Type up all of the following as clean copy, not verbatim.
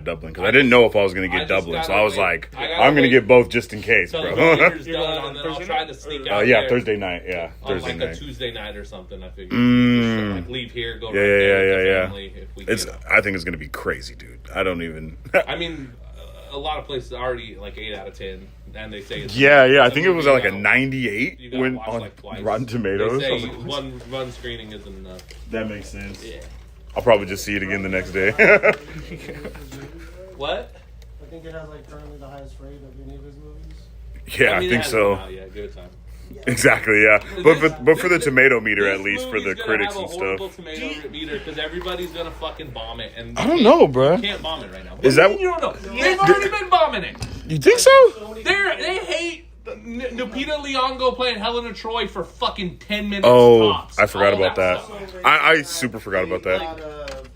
Dublin because I didn't know if I was going to get Dublin, so I was like, I'm going to get both just in case, bro. Done, and then I'll try to sneak out Thursday night, Thursday night. A Tuesday night or something, I figured. Just, like, leave here, go right there with the family. If we I think it's going to be crazy, dude. I don't even... I mean, a lot of places are already like 8 out of 10, and they say it's... I think it was like a 98 when on like Rotten Tomatoes. They say one run screening isn't enough. That makes sense. Yeah. I'll probably just see it again the next day. What? I think it has like currently the highest rate of any of his movies. Yeah, I think so. Yeah, give it time. Exactly, yeah. But for the tomato meter, at least for the critics and stuff. This tomato meter because everybody's gonna fucking bomb it, and I don't know, bro. You can't bomb it right now. Is that you don't know? They've already been bombing it. You think so? They hate Lupita Nyong'o playing Helena Troy for fucking 10 minutes. Oh, tops. I forgot about that. I super forgot about that.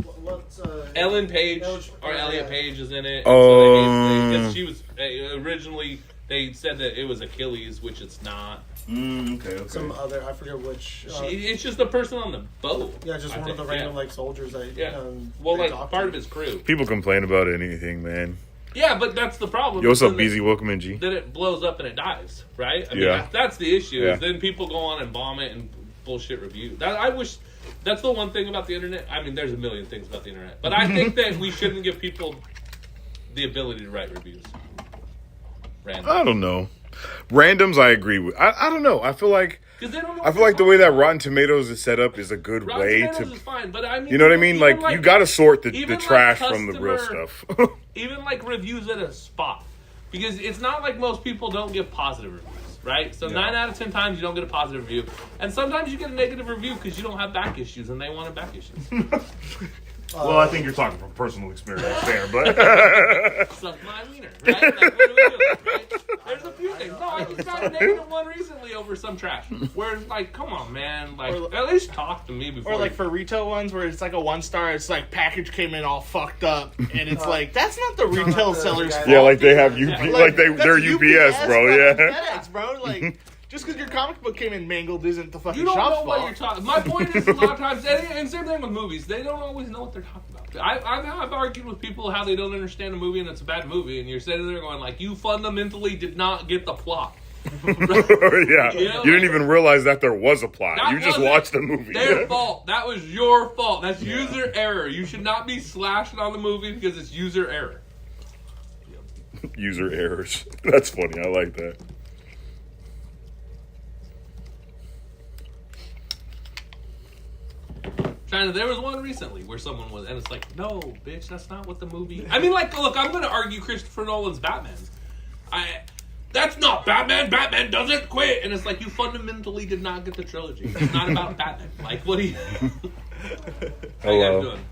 Ellen Page or Elliot Page is in it. Oh, because she was originally they said that it was Achilles, which it's not. Okay. Some other, I forget which. It's just a person on the boat. Yeah, just one of the random like soldiers that. Well, like part of his crew. People complain about anything, man. Yeah, but that's the problem. Yo, what's up, BZ? Welcome in, G. That it blows up and it dies, right? I mean, that's the issue. Yeah. Is then people go on and bomb it and bullshit review. I wish. That's the one thing about the internet. I mean, there's a million things about the internet, but I think that we shouldn't give people the ability to write reviews. Random. I don't know. Randoms, I agree with. I don't know. I feel like the way that Rotten Tomatoes is set up is a good way to. Is fine, but I mean, you know what I mean? Like you got to sort the trash from the real stuff. Even like reviews at a spot, because it's not like most people don't give positive reviews. Right? So 9 out of 10 times you don't get a positive review. And sometimes you get a negative review because you don't have back issues and they wanted back issues. Well, I think you're talking from personal experience there, but... Suck my wiener, right? Like, what do we do, right? There's a few things. No, I just got a negative one recently over some trash. Where it's like, come on, man. Like, at least talk to me before. Or like for retail ones where it's like a 1-star, it's like package came in all fucked up. And it's like, that's not the retail seller's fault. Yeah, like they have they're UPS, bro, yeah. FedEx, bro. Like... Just because your comic book came in mangled isn't the fucking shop's fault. You don't know what you're talking. My point is, a lot of times, and same thing with movies, they don't always know what they're talking about. I've argued with people how they don't understand a movie and it's a bad movie, and you're sitting there going like, you fundamentally did not get the plot. Yeah, you didn't even realize that there was a plot. You just watched the movie. Their fault. That was your fault. That's user error. You should not be slashing on the movie because it's user error. User errors. That's funny. I like that. There was one recently where someone was, and it's like, no, bitch, that's not what the movie. I mean, like, look, I'm going to argue Christopher Nolan's Batman. That's not Batman. Batman doesn't quit, and it's like you fundamentally did not get the trilogy. It's not about Batman. Like, what are you? How you guys doing?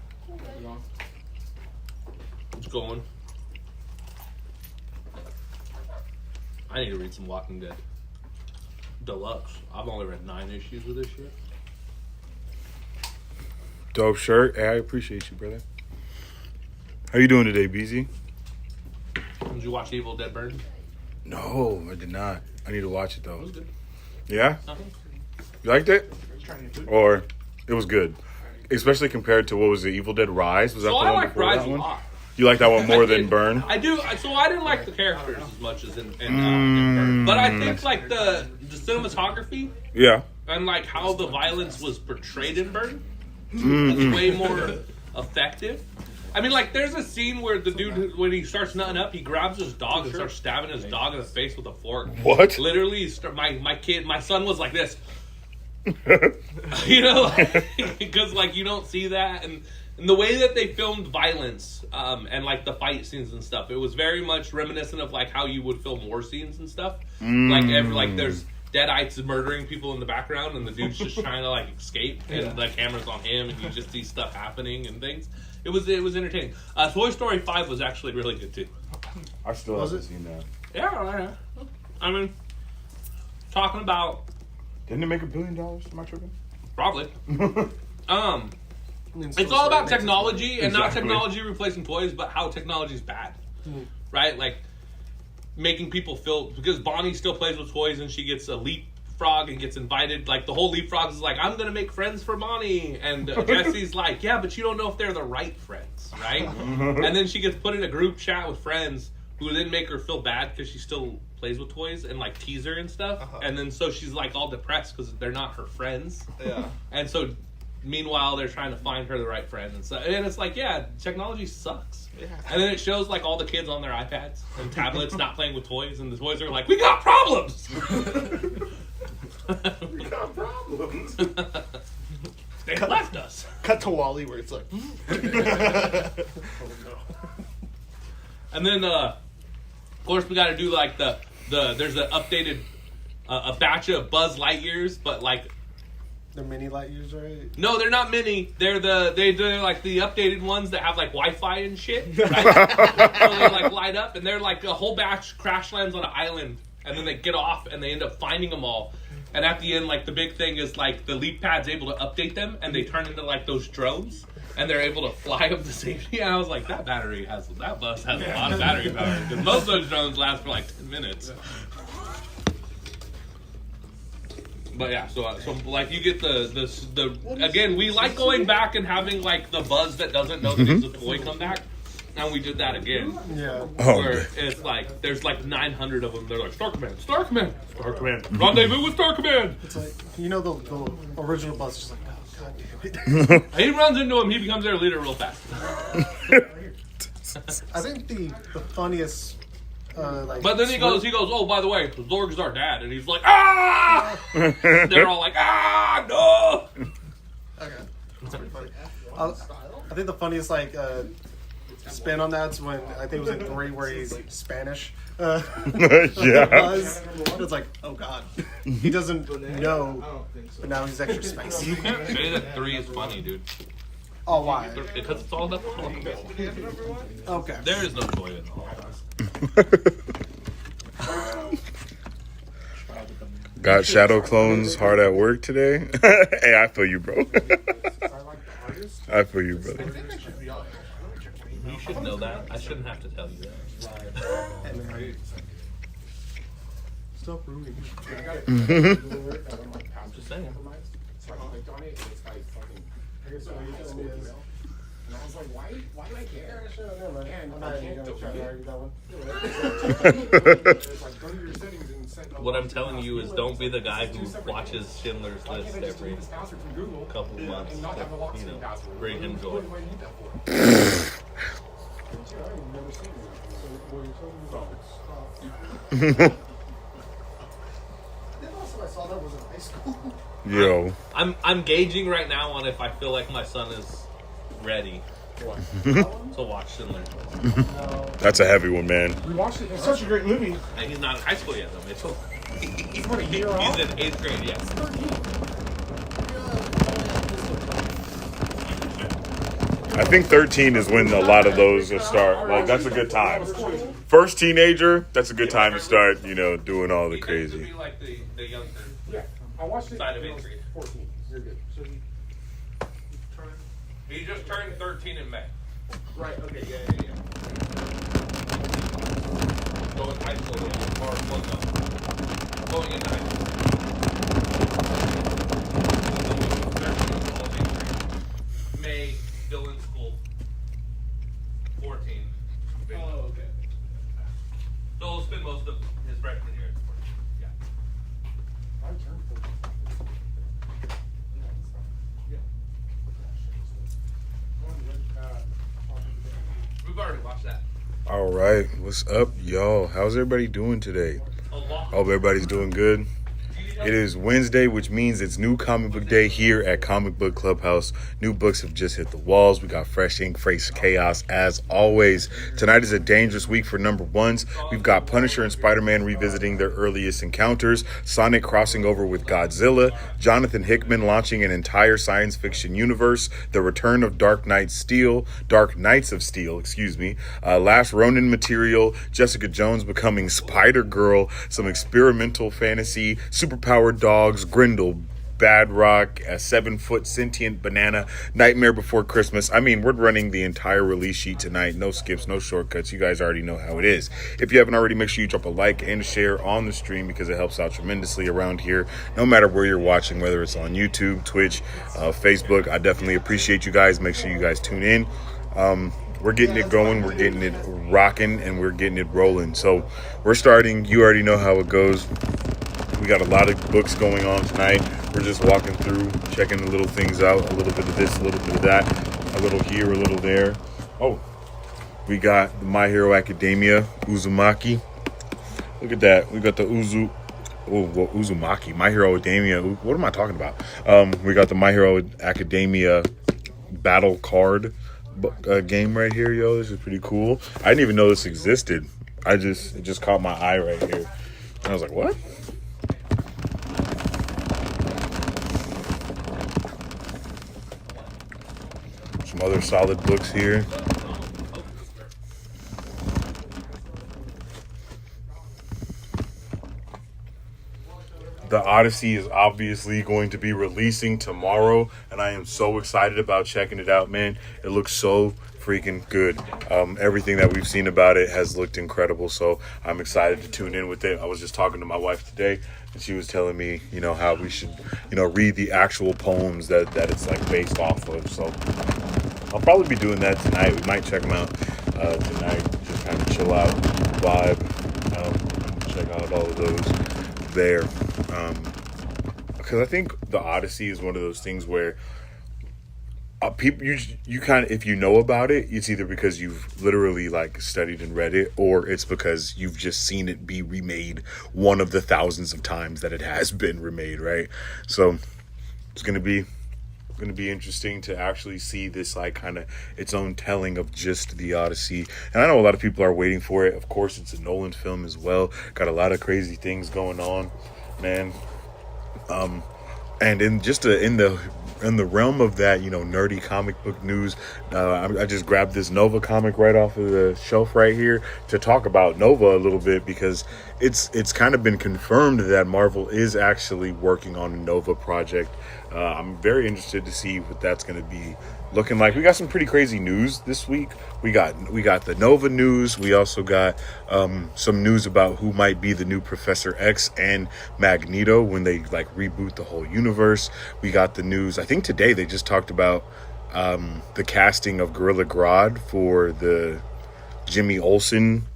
What's going? I need to read some Walking Dead Deluxe. I've only read 9 issues of this shit. Dope shirt. Hey, I appreciate you, brother. How you doing today, BZ? Did you watch Evil Dead Burn? No, I did not. I need to watch it, though. It was good. Yeah? You liked it? Or it was good? Especially compared to, what was it, Evil Dead Rise? Was that the one before Rise that one? a lot. You like that one more than Burn? I do. So I didn't like the characters as much as in Burn. But I think, like, the cinematography... Yeah. And, like, how the violence was portrayed in Burn... It's way more effective. I mean, like, there's a scene where the dude, when he starts nutting up, he grabs his dog and starts stabbing his dog in the face with a fork. What? Literally, my son was like this. You know, because, like, you don't see that. And the way that they filmed violence and, like, the fight scenes and stuff, it was very much reminiscent of, like, how you would film war scenes and stuff. Like, there's... Deadites murdering people in the background, and the dude's just trying to like escape, and the camera's on him, and you just see stuff happening and things. It was entertaining. Toy Story 5 was actually really good too. I still haven't seen that. Yeah. I mean, talking about. Didn't it make $1 billion? Am I tripping? Probably. It's all about technology, and not technology replacing toys, but how technology is bad, right? Like. Making people feel, because Bonnie still plays with toys and she gets a leap leapfrog and gets invited. Like, the whole leapfrog is like, I'm going to make friends for Monty. And Jesse's like, yeah, but you don't know if they're the right friends, right? And then she gets put in a group chat with friends who then make her feel bad because she still plays with toys and, like, tease her and stuff. And then so she's, like, all depressed because they're not her friends. Yeah. And so, meanwhile, they're trying to find her the right friend. And so, and it's like, yeah, technology sucks. Yeah. And then it shows, like, all the kids on their iPads and tablets not playing with toys. And the toys are like, we got problems! We got problems. They left us. Cut to Wally where it's like, And then, of course, we got to do, like, there's an updated, a batch of Buzz Lightyears, but, like, The mini light years, right? no, they're not mini. They're like the updated ones that have like Wi-Fi and shit. Right? So they like light up, and they're like a whole batch crash lands on an island, and then they get off and they end up finding them all. And at the end, like the big thing is like the leap pad's able to update them, and they turn into like those drones, and they're able to fly up to safety. And I was like, that bus has a lot of battery power because most of those drones last for like 10 minutes. But yeah, so like you get the again, we like going back and having like the Buzz that doesn't know that he's a toy come back, and we did that again. Yeah. Where it's like there's like 900 of them. They're like Star Command, Star Command, Star Command, rendezvous with Star Command. It's like, you know, the original Buzz is just like, oh, God damn it. He runs into him, he becomes their leader real fast. I think the funniest, But then he goes, oh, by the way, Zorg's our dad, and he's like, ah! They're all like, ah, no! Okay. That's pretty funny. I think the funniest, like, spin on that's when, I think it was in 3 where he's Spanish. Yeah. Buzz. It's like, oh God. He doesn't know, but now he's extra spicy. You can't say that 3 is funny, dude. Oh, why? Because it's all about the Holocaust. Okay. There is no joy in the Holocaust. Got shadow clones hard at work today. Hey, I feel you, bro. I feel you, brother. You should know that. I shouldn't have to tell you that. Stop ruining I'm just saying. And I was like, why do I care? And I can't do it. What I'm telling you is don't be the guy who watches Schindler's List every couple of months to, you know, bring him joy. Yo. I'm gauging right now on if I feel like my son is ready to watch Schindler's List. That's a heavy one, man. We watched it. It's such a great movie. And he's not in high school yet, though, Mitchell. He's what, a year off? He's in 8th grade, yes. 13. I think 13 is when a lot of those will start. Like, that's a good time. First teenager, that's a good time to start, you know, doing all the He tends to crazy. be like the youngster. Yeah. I watched it. Side of when I was 8th grade. 14. You're good. So He just turned 13 in May. right. Okay. Yeah. Going to high school, yeah. Or was going into high school. May, still in school. 14. Oh, okay. So he'll spend most of his freshman year at 14. Yeah. I turned 14. We've already watched that. All right. What's up, y'all? How's everybody doing today? A lot. Hope everybody's doing good. It is Wednesday, which means it's new comic book day here at Comic Book Clubhouse. New books have just hit the walls. We got fresh ink, fresh chaos as always. Tonight is a dangerous week for number ones. We've got Punisher and Spider-Man revisiting their earliest encounters, Sonic crossing over with Godzilla, Jonathan Hickman launching an entire science fiction universe, the return of Dark Knights of Steel, last Ronin material, Jessica Jones becoming Spider-Girl, some experimental fantasy, superpowered dogs, Grendel, Bad Rock, a 7-foot sentient banana, Nightmare Before Christmas. I mean, we're running the entire release sheet tonight. No skips, no shortcuts. You guys already know how it is. If you haven't already, make sure you drop a like and a share on the stream because it helps out tremendously around here, no matter where you're watching, whether it's on YouTube, Twitch, Facebook. I definitely appreciate you guys. Make sure you guys tune in. We're getting it going, we're getting it rocking, and we're getting it rolling. So we're starting. You already know how it goes. We got a lot of books going on tonight. We're just walking through, checking the little things out, a little bit of this, a little bit of that, a little here, a little there. Oh, we got the My Hero Academia, Uzumaki. Look at that. We got the Uzumaki, My Hero Academia. What am I talking about? We got the My Hero Academia battle card game right here, yo. This is pretty cool. I didn't even know this existed. It just caught my eye right here. And I was like, what? Some other solid books here. The Odyssey is obviously going to be releasing tomorrow, and I am so excited about checking it out, man. It looks so freaking good. Everything that we've seen about it has looked incredible, so I'm excited to tune in with it. I was just talking to my wife today, and she was telling me, how we should, read the actual poems that it's like based off of. So I'll probably be doing that tonight. We might check them out tonight. Just kind of chill out, vibe, check out all of those there. Because I think the Odyssey is one of those things where people, you kind of, if you know about it, it's either because you've literally like studied and read it, or it's because you've just seen it be remade one of the thousands of times that it has been remade, right? So it's gonna be interesting to actually see this like kind of its own telling of just the Odyssey. And I know a lot of people are waiting for it. Of course, it's a Nolan film as well. Got a lot of crazy things going on, man. And in the realm of that, nerdy comic book news, I just grabbed this Nova comic right off of the shelf right here to talk about Nova a little bit, because it's kind of been confirmed that Marvel is actually working on a Nova project. I'm very interested to see what that's going to be looking like. We got some pretty crazy news this week. We got the Nova news. We also got some news about who might be the new Professor X and Magneto when they like reboot the whole universe. We got the news. I think today they just talked about the casting of Gorilla Grodd for the Jimmy Olsen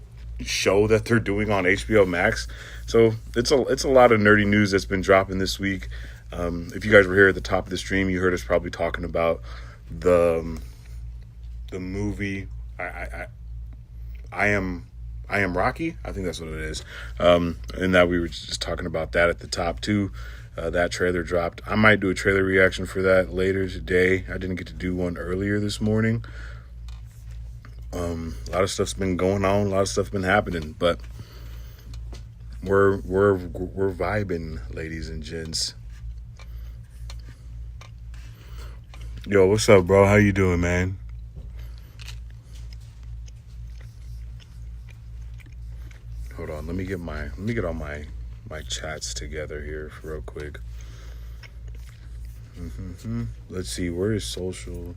show that they're doing on HBO Max. So it's a lot of nerdy news that's been dropping this week. If you guys were here at the top of the stream, you heard us probably talking about the movie I am Rocky. I think that's what it is. And that we were just talking about that at the top too. That trailer dropped. I might do a trailer reaction for that later today. I didn't get to do one earlier this morning. A lot of stuff's been going on. A lot of stuff's been happening, but we're vibing, ladies and gents. Yo, what's up, bro? How you doing, man? Hold on, let me get all my chats together here real quick. Let's see, where is social?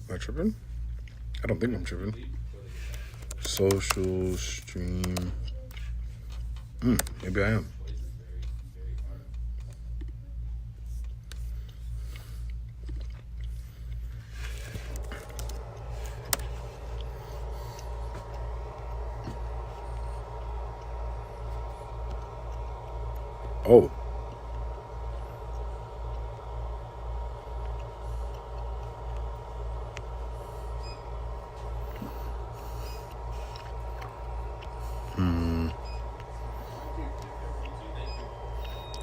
Am I tripping? I don't think I'm tripping. Social stream. Maybe I am. Oh.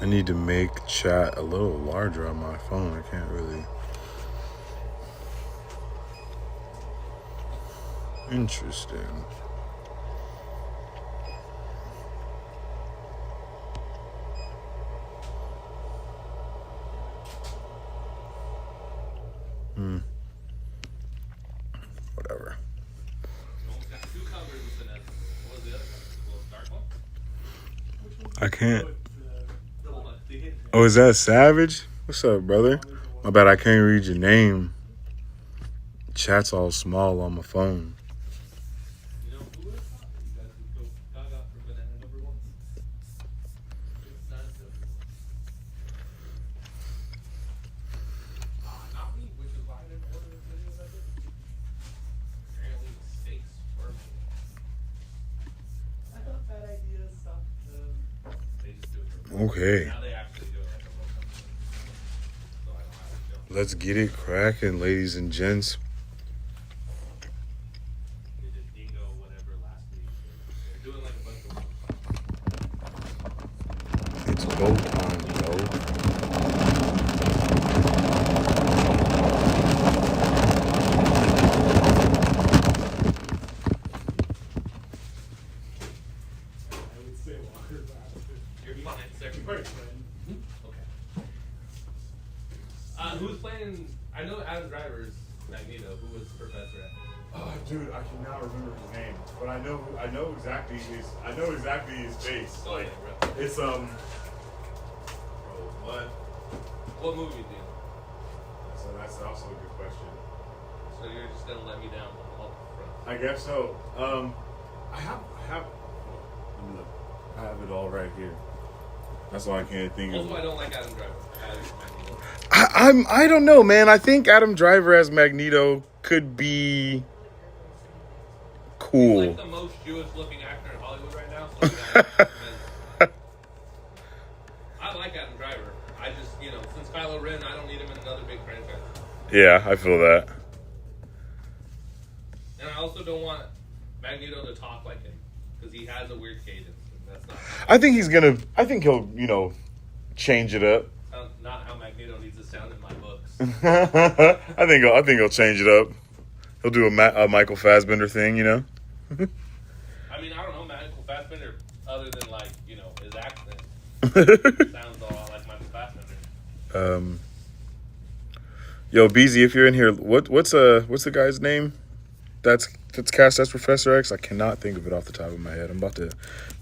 I need to make chat a little larger on my phone. I can't really. Interesting. Whatever. can't. Oh, is that Savage? What's up, brother? My bad, I can't read your name. Chat's all small on my phone. Okay. Let's get it cracking, ladies and gents. It's go time, yo. Who's playing? I know Adam Driver's Magneto. Who was Professor X? Oh, dude, I cannot remember his name, but I know exactly his face. Like, it's bro, what? What movie, dude? So that's also a good question. So you're just gonna let me down on all fronts? I guess so. I have. Let me look. I have it all right here. That's why I can't think of. Also, I don't like Adam Driver. I don't know, man. I think Adam Driver as Magneto could be cool. He's like the most Jewish-looking actor in Hollywood right now. So I like Adam Driver. I just, since Kylo Ren, I don't need him in another big franchise. Yeah, I feel that. And I also don't want Magneto to talk like him because he has a weird cadence. And that's not. I think he'll, change it up. Not how Magneto needs to sound in my books. I think he'll change it up. He'll do a Michael Fassbender thing, I mean, I don't know Michael Fassbender other than his accent. Sounds a lot like Michael Fassbender. Yo, Beezy, if you're in here, what's the guy's name? That's cast as Professor X. I cannot think of it off the top of my head. I'm about to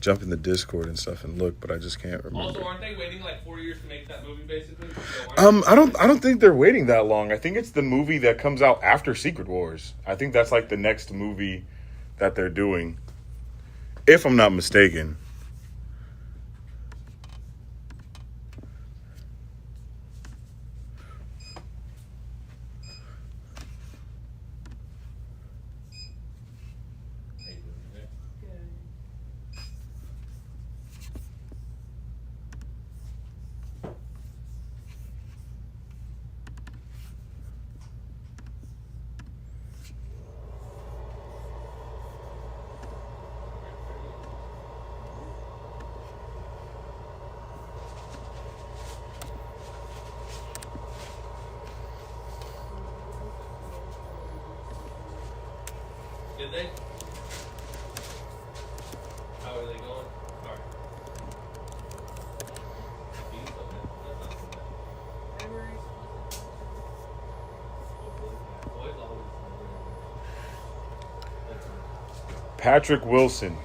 jump in the Discord and stuff and look, but I just can't remember. Also, aren't they waiting like 4 years to make that movie, basically? I don't think they're waiting that long. I think it's the movie that comes out after Secret Wars. I think that's like the next movie that they're doing, if I'm not mistaken. Did they? How are they going? All right. Patrick Wilson.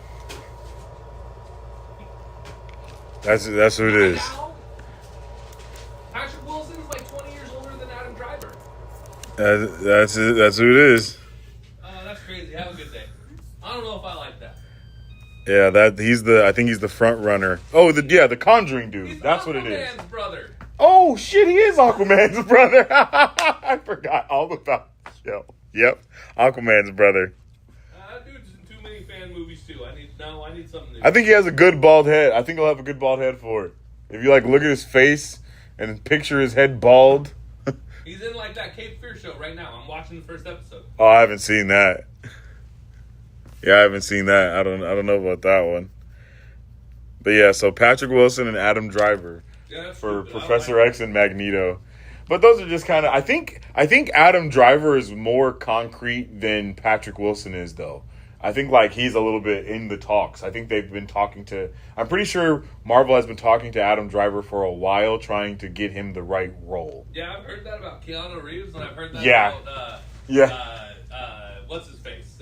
That's who it is. Patrick Wilson's like 20 years older than Adam Driver. That's it. That's who it is. That's crazy. Have a good day. I don't know if I like that. Yeah, I think he's the front runner. Oh, the Conjuring dude. He's That's what it is. Aquaman's brother. Oh shit, he is Aquaman's brother. I forgot all about the show. Yep, Aquaman's brother. That dude's in too many fan movies too. I need something new. I think he has a good bald head. I think he'll have a good bald head for it. If you look at his face and picture his head bald. He's in like that Cape Fear show right now. I'm watching the first episode. Oh, I haven't seen that. Yeah, I haven't seen that. I don't know about that one. But yeah, so Patrick Wilson and Adam Driver for Professor X and Magneto. But those are just kind of I think Adam Driver is more concrete than Patrick Wilson is though. I think he's a little bit in the talks. I think they've been I'm pretty sure Marvel has been talking to Adam Driver for a while trying to get him the right role. Yeah, I've heard that about Keanu Reeves and I've heard that about what's his face?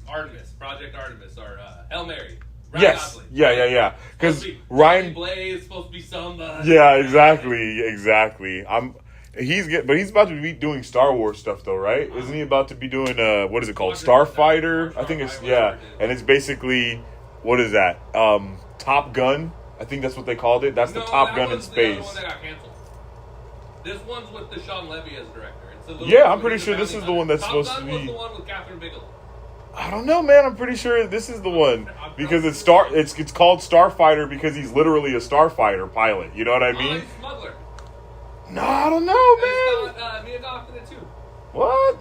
Artemis, Project Artemis, or Hail Mary. Yes. Gosling. Yeah. Because Supposed to be Ryan. Johnny Blaze is supposed to be somebody. Yeah, exactly. But he's about to be doing Star Wars stuff though, right? Isn't he about to be doing what is it called? Starfighter? I think it's and it's basically what is that? Top Gun. I think that's what they called it. That's the Top Gun in space. The other one that got canceled. This one's with Deshaun Levy as director. Yeah, I'm pretty sure this is the one that's supposed to be. Top Gun was the one with Catherine Bigelow. I don't know, man. I'm pretty sure this is the one because it's called Starfighter because he's literally a starfighter pilot. You know what I mean? He's a smuggler. No, I don't know, man. It's got Mia Goth in it too. What?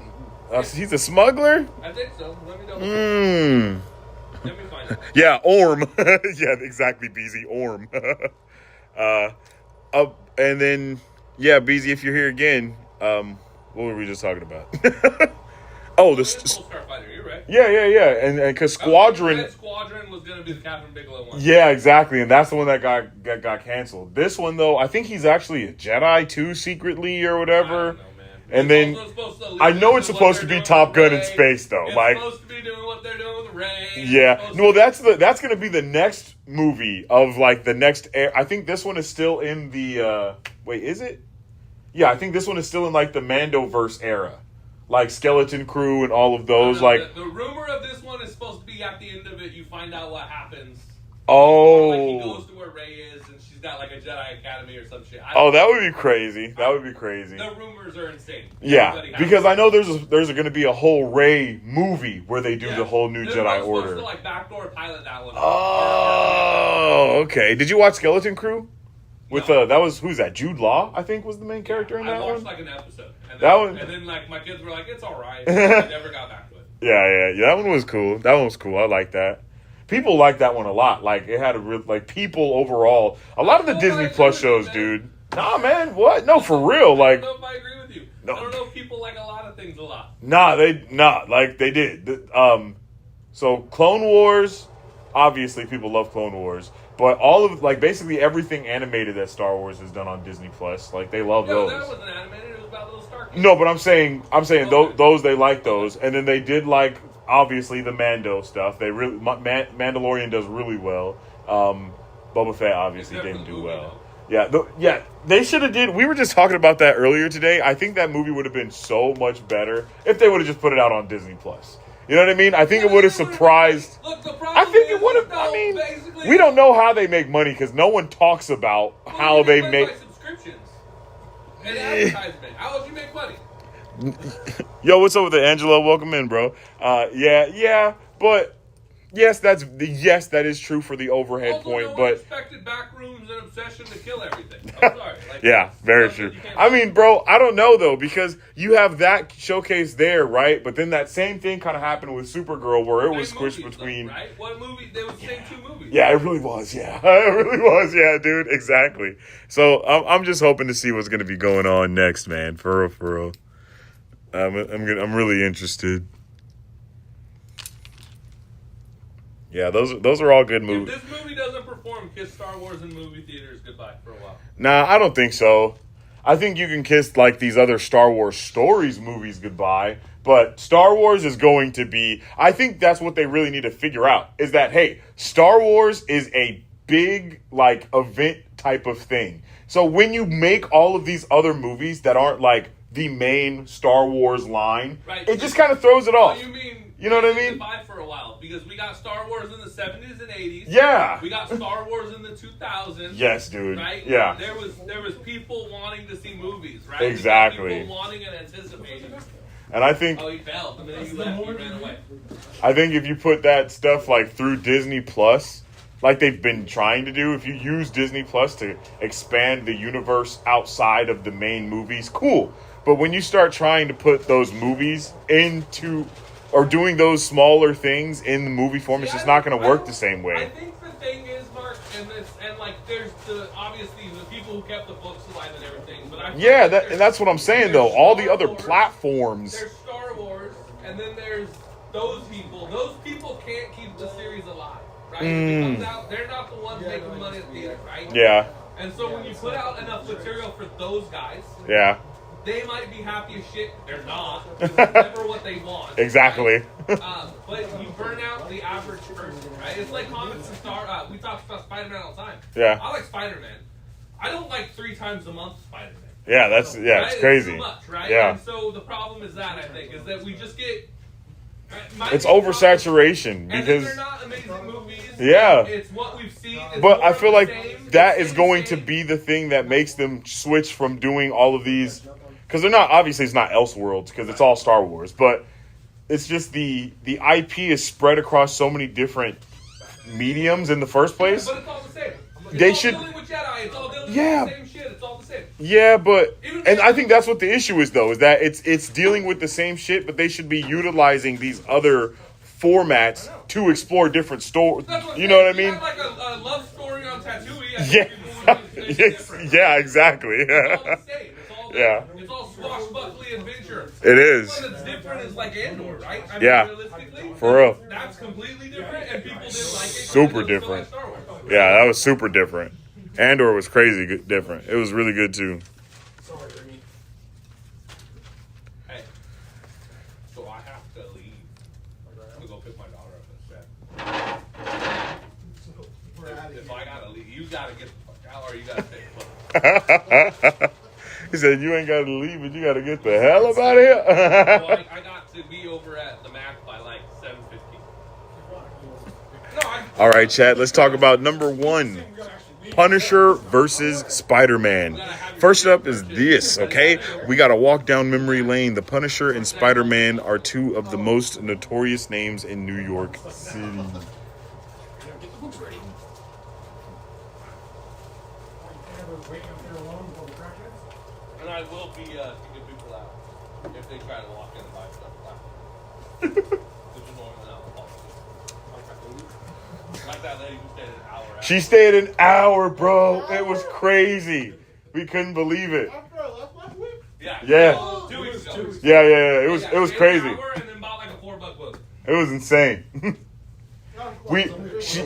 He's a smuggler? I think so. Let me double check. Let me find out. Yeah, Orm. Yeah, exactly, BZ. Orm. And then, yeah, BZ, if you're here again, what were we just talking about? Oh, the Starfighter. You're right. Yeah, and because Squadron. Squadron was gonna be the Catherine Bigelow one. Yeah, exactly, and that's the one that got canceled. This one though, I think he's actually a Jedi too, secretly or whatever. I don't know, man. And then I know it's supposed to be Top Gun in space though. It's like supposed to be doing what they're doing with Ray. Yeah, no, that's gonna be the next movie of like the next. I think this one is still in the. Wait, is it? Yeah, I think this one is still in like the Mandoverse era. Like Skeleton Crew and all of those, the rumor of this one is supposed to be at the end of it. You find out what happens. Oh, like he goes to where Rey is, and she's got like a Jedi Academy or some shit. That would be crazy. That would be crazy. The rumors are insane. Yeah, because I know there's going to be a whole Rey movie where they do the whole new Jedi Order. Supposed to like backdoor pilot that one. Oh, okay. Did you watch Skeleton Crew? With that was who's that? Jude Law, I think, was the main character in that one. I watched like an episode. And then like my kids were like, "It's all right." I never got back to it. Yeah. That one was cool. I like that. People like that one a lot. Like it had a real people overall. A lot of the Disney Plus shows, dude. Nah, man, what? No, for real. Like, I don't know if I agree with you. No. I don't know if people like a lot of things a lot. They did. So Clone Wars, obviously people love Clone Wars. But all of basically everything animated that Star Wars has done on Disney Plus, like they love those. That wasn't animated; it was about little Star Kids. No, but I'm saying those they like those, and then they did like obviously the Mando stuff. They really Mandalorian does really well. Boba Fett obviously didn't do well. They should have did. We were just talking about that earlier today. I think that movie would have been so much better if they would have just put it out on Disney Plus. You know what I mean? I think it would have surprised. Look, the problem I think it would have. I mean, we don't know how they make money because no one talks about how they make subscriptions and advertisement. How would you make money? Yo, what's up with it, Angelo? Welcome in, bro. But that is true for the overhead also, point. No but expected back rooms and obsession to kill everything. I'm sorry. Yeah, very true. I mean, bro, I don't know though because you have that showcase there, right? But then that same thing kind of happened with Supergirl, where it was squished between. Right? What movie? They were the same two movies. Yeah, it really was. Yeah, it really was. Yeah, dude, exactly. So I'm just hoping to see what's going to be going on next, man. For real. I'm really interested. Yeah, those are all good movies. If this movie doesn't perform, kiss Star Wars in movie theaters goodbye for a while. Nah, I don't think so. I think you can kiss like these other Star Wars stories movies goodbye, but Star Wars is going to be. I think that's what they really need to figure out is that hey, Star Wars is a big like event type of thing. So when you make all of these other movies that aren't like the main Star Wars line, right. It just kind of throws it off. You know what I mean? Goodbye for a while because we got Star Wars in the 70s and 80s. Yeah. We got Star Wars in the 2000s. Yes, dude. Right? Yeah. There was people wanting to see movies, right? Exactly. People wanting and anticipating. And I think. Oh, he fell. And then he left. He ran away. I think if you put that stuff like through Disney Plus, like they've been trying to do, if you use Disney Plus to expand the universe outside of the main movies, cool. But when you start trying to put those movies into, or doing those smaller things in the movie form, it's just not going to work the same way. I think the thing is, Mark, and like there's obviously the people who kept the books alive and everything, but and that's what I'm saying though. All the other platforms. There's Star Wars, and then there's those people. Those people can't keep the series alive, right? If it comes out, they're not the ones making money at theater, right? Yeah. And so when you put out enough material for those guys, yeah, they might be happy as shit. They're not. It's never what they want. Exactly. Right? But you burn out the average person, right? It's like comics and Star. We talk about Spider-Man all the time. Yeah. I like Spider-Man. I don't like 3 times a month Spider-Man. Yeah, that's Right? it's crazy. It's too much, right? Yeah. And so the problem is that, I think, is that we just get... It's oversaturation and because they're not amazing movies. Yeah. It's what we've seen. It's but more I feel of like the same. that It's is the going same. to be the thing that makes them switch from doing all of these because they're not obviously it's not Elseworlds because it's all Star Wars, but it's just the IP is spread across so many different mediums in the first place. But it's all the same. It's They all should- dealing with Jedi. It's all dealing with Yeah. the same shit. It's all the same. Yeah, but Even- and I think that's what the issue is though, is that it's dealing with the same shit, but they should be utilizing these other formats to explore different stories. That's what I'm You know what I saying. mean? You have like a love story on Tatooine. I Yeah. think people would do the same different. Yeah, exactly. It's all the same. It's all Yeah. It's all swashbuckly adventure. It is. The one that's different is like Andor, right? I mean, Yeah. realistically, For real. That's completely different, and people didn't like it. Super because it was so different. like Star Wars. Yeah, that was super different. Andor was crazy good, different. It was really good too. Hey, so I have to leave to go pick my daughter up at set. If I gotta leave, you gotta get the fuck out, or you gotta stay put. He said, "You ain't got to leave, but you got to get the hell up out of here." So I got to be over at the Mac by like 7:15. No, All right, chat. Let's talk about number 1. Punisher versus Spider-Man. First up is this, okay? We got to walk down memory lane. The Punisher and Spider-Man are 2 of the most notorious names in New York City. And I will be kicking people out if they try to walk in and buy stuff. Which is normally not the policy. Like that lady who stayed an hour after. She stayed an hour, bro. It was crazy. We couldn't believe it. After I left last week? Yeah. Yeah. 2 weeks ago. Yeah. It was Yeah, stayed crazy. An hour and then bought like a $4 book. It was insane.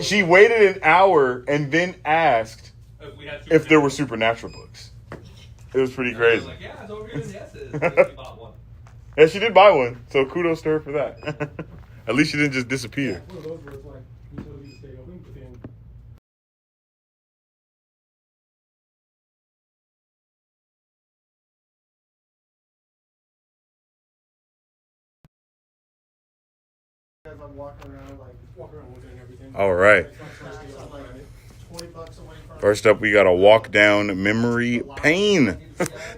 She waited an hour and then asked If we had if there were supernatural books. It was pretty I was crazy. like, yeah, it's over here in the S's. We bought one. Yeah, she did buy one, so kudos to her for that. At least she didn't just disappear. One of those where it's like utilities stay open, but then As I'm walking around, like, walk around looking at everything. All right. I'm like $20 away from. First up, we got to walk down memory lane.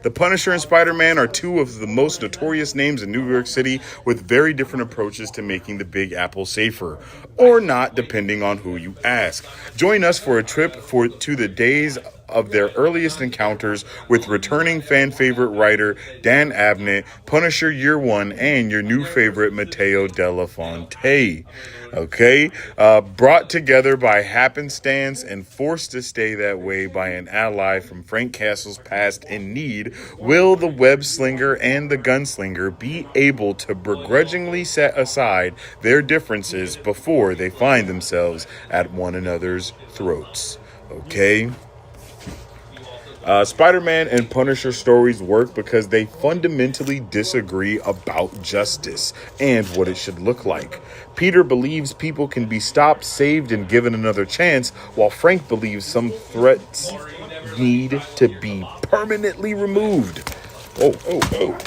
The Punisher and Spider-Man are 2 of the most notorious names in New York City with very different approaches to making the Big Apple safer. Or not, depending on who you ask. Join us for a trip to the days of their earliest encounters with returning fan favorite writer Dan Abnett, Punisher Year 1, and your new favorite Matteo Della Fonte. Okay? Brought together by happenstance and forced to stay that way by an ally from Frank Castle's past in need, will the web slinger and the gunslinger be able to begrudgingly set aside their differences before they find themselves at one another's throats? Okay? Spider-Man and Punisher stories work because they fundamentally disagree about justice and what it should look like. Peter believes people can be stopped, saved, and given another chance, while Frank believes some threats need to be permanently removed. Oh,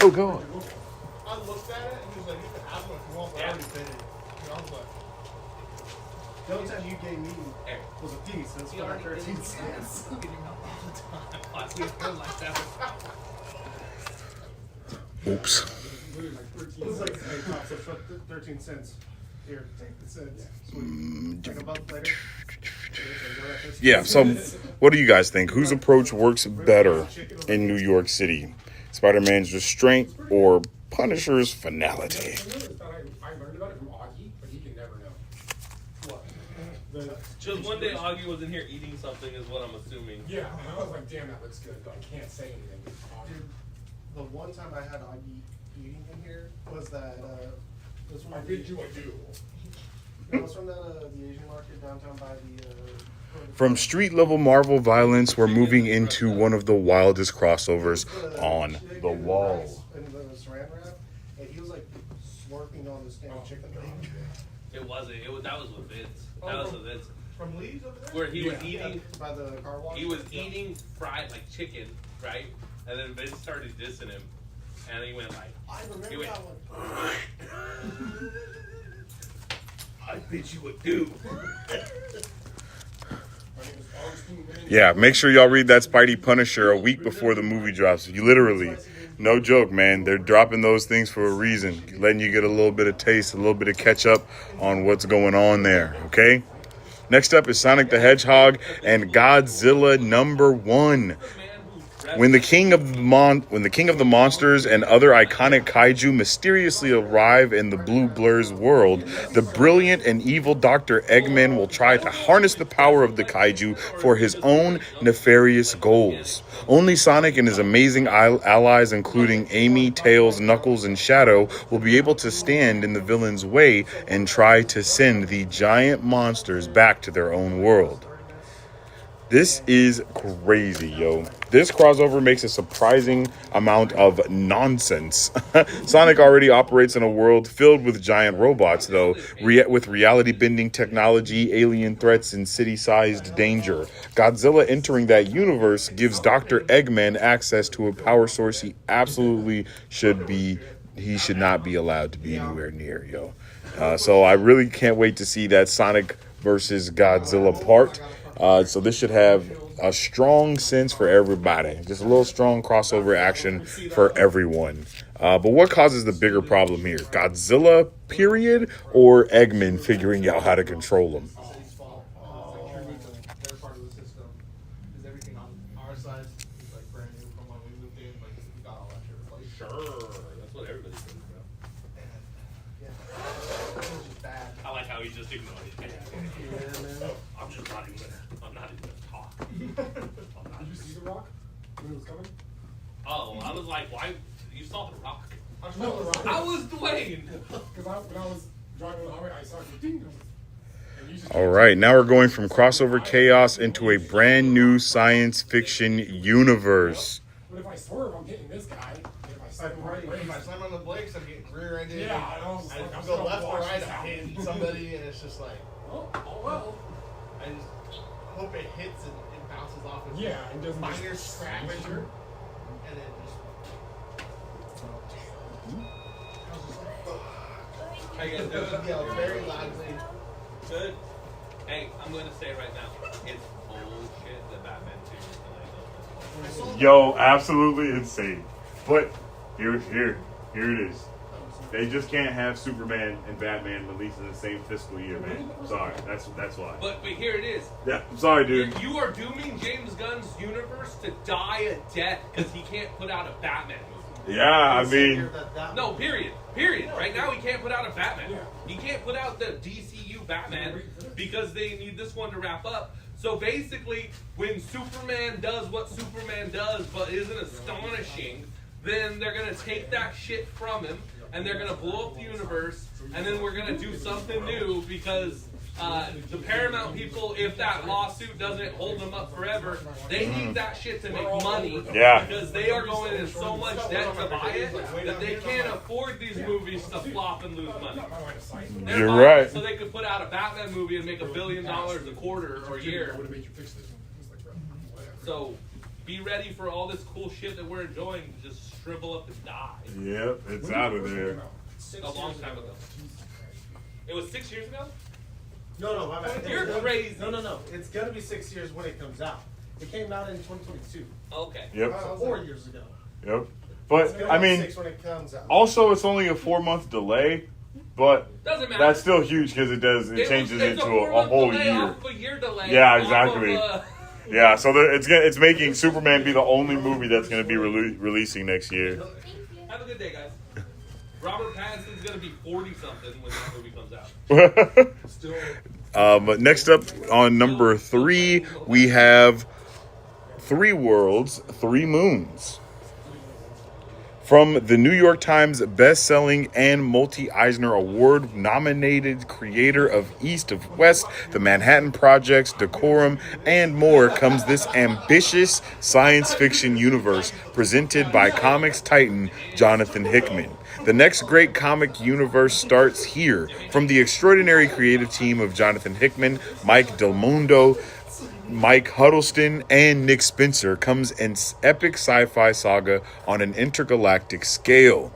God. I looked at it and he was like, you can have one if you want, but I already bid it. And I was like, The only time you gave me was a piece. That's for like 13 cents. Oops. It was like, hey, Pop, so for 13 cents. Here, take the cents. Sweet. Like a month later. Yeah, so what do you guys think? Whose approach works better in New York City? Spider-Man's restraint or Punisher's finality? I learned about it from Augie, but he can never know. What? Just one day Augie was in here eating something is what I'm assuming. Yeah, and I was like, damn, that looks good, but I can't say anything. Dude, the one time I had Augie eating in here was that, this one. I bid you a do. That was from that, the Asian market downtown by the, From street level Marvel violence, we're moving into one of the wildest crossovers on the wall. And the saran wrap, and he was like slurping on this damn chicken thing. It wasn't. That was with Vince. That was with Vince. From Leeds over there? Where he was eating. By the car wash. He was eating fried like chicken, right? And then Vince started dissing him, and he went like, I remember he went, that one. "I bet you would do." Yeah, make sure y'all read that Spidey Punisher a week before the movie drops. You literally, no joke, man. They're dropping those things for a reason, letting you get a little bit of taste, a little bit of catch up on what's going on there, okay? Next up is Sonic the Hedgehog and Godzilla #1. When the king of the monsters and other iconic kaiju mysteriously arrive in the Blue Blur's world, the brilliant and evil Dr. Eggman will try to harness the power of the kaiju for his own nefarious goals. Only Sonic and his amazing allies, including Amy, Tails, Knuckles, and Shadow, will be able to stand in the villain's way and try to send the giant monsters back to their own world. This is crazy, yo. This crossover makes a surprising amount of nonsense. Sonic already operates in a world filled with giant robots, though, with reality-bending technology, alien threats, and city-sized danger. Godzilla entering that universe gives Dr. Eggman access to a power source he should not be allowed to be anywhere near, yo. So I really can't wait to see that Sonic versus Godzilla part. So this should have a strong sense for everybody. Just a little strong crossover action for everyone. But what causes the bigger problem here? Godzilla, period, or Eggman figuring out how to control him? They're part of the system. Is everything on our side is like brand new from when we moved in? Like we got all that shit replaced. Sure, that's what everybody's doing, bro. It's just bad. I like how he just ignored it. I'm just not even gonna. I'm not even gonna talk. I'm not Did you see The Rock when it was coming? Oh, I was like, why? You saw The Rock. I smelled The Rock. I was Dwayne. Because when I was driving on the highway, I saw it. Ding. And you just All right, now we're going from crossover chaos into a brand new science fiction universe. But if I swerve, I'm hitting this guy. And if I slam him right, If I slam on the brakes, I'm getting rear-ended. Yeah, I know. I I'm go still left or watching right, this I'm out. hitting somebody, and it's just like, Oh well. I just hope it hits and it bounces off. Of Yeah, and doesn't minor just scratch, scratch and her. then just. How you guys doing? Yeah, very loudly. Good. Hey, I'm going to say right now, it's bullshit that Batman 2 is delayed. Yo, absolutely insane. But here it is. They just can't have Superman and Batman released in the same fiscal year, man. Sorry, that's why. But here it is. Yeah, I'm sorry, dude. You are dooming James Gunn's universe to die a death because he can't put out a Batman movie. Yeah, I mean, No, period. Right now, he can't put out a Batman. He can't put out the DCU Batman because they need this one to wrap up. So basically, when Superman does what Superman does but isn't astonishing, then they're going to take that shit from him and they're going to blow up the universe, and then we're going to do something new because the Paramount people, if that lawsuit doesn't hold them up forever, they need that shit to make money. Yeah. Because they are going into so much debt to buy it that they can't afford these movies to flop and lose money. They're You're buying right. it so they could put out a Batman movie and make $1 billion a quarter or a year. Would have made you fix this one. It's like, bro, whatever. So be ready for all this cool shit that we're enjoying to just shrivel up and die. yep, it's out of there. A long time ago. It was 6 years ago? No, my bad. You're crazy. No. It's gonna be 6 years when it comes out. It came out in 2022. Okay. Yep, So 4 years ago. yep. It's But gonna I be mean, 6 when it comes out. also it's only a 4-month delay, but Doesn't matter. that's still huge because it changes it's into a 4-month whole delay year. Off a year delay. Yeah, off exactly. Of, Yeah, so it's making Superman be the only movie that's going to be releasing next year. Have a good day, guys. Robert Pattinson's gonna be 40-something when that movie comes out. But next up on number 3, we have 3 Worlds, 3 Moons. From the New York Times best-selling and multi-Eisner Award-nominated creator of East of West, The Manhattan Projects, Decorum, and more comes this ambitious science fiction universe presented by comics titan Jonathan Hickman. The next great comic universe starts here. From the extraordinary creative team of Jonathan Hickman, Mike Del Mundo, Mike Huddleston, and Nick Spencer comes an epic sci-fi saga on an intergalactic scale.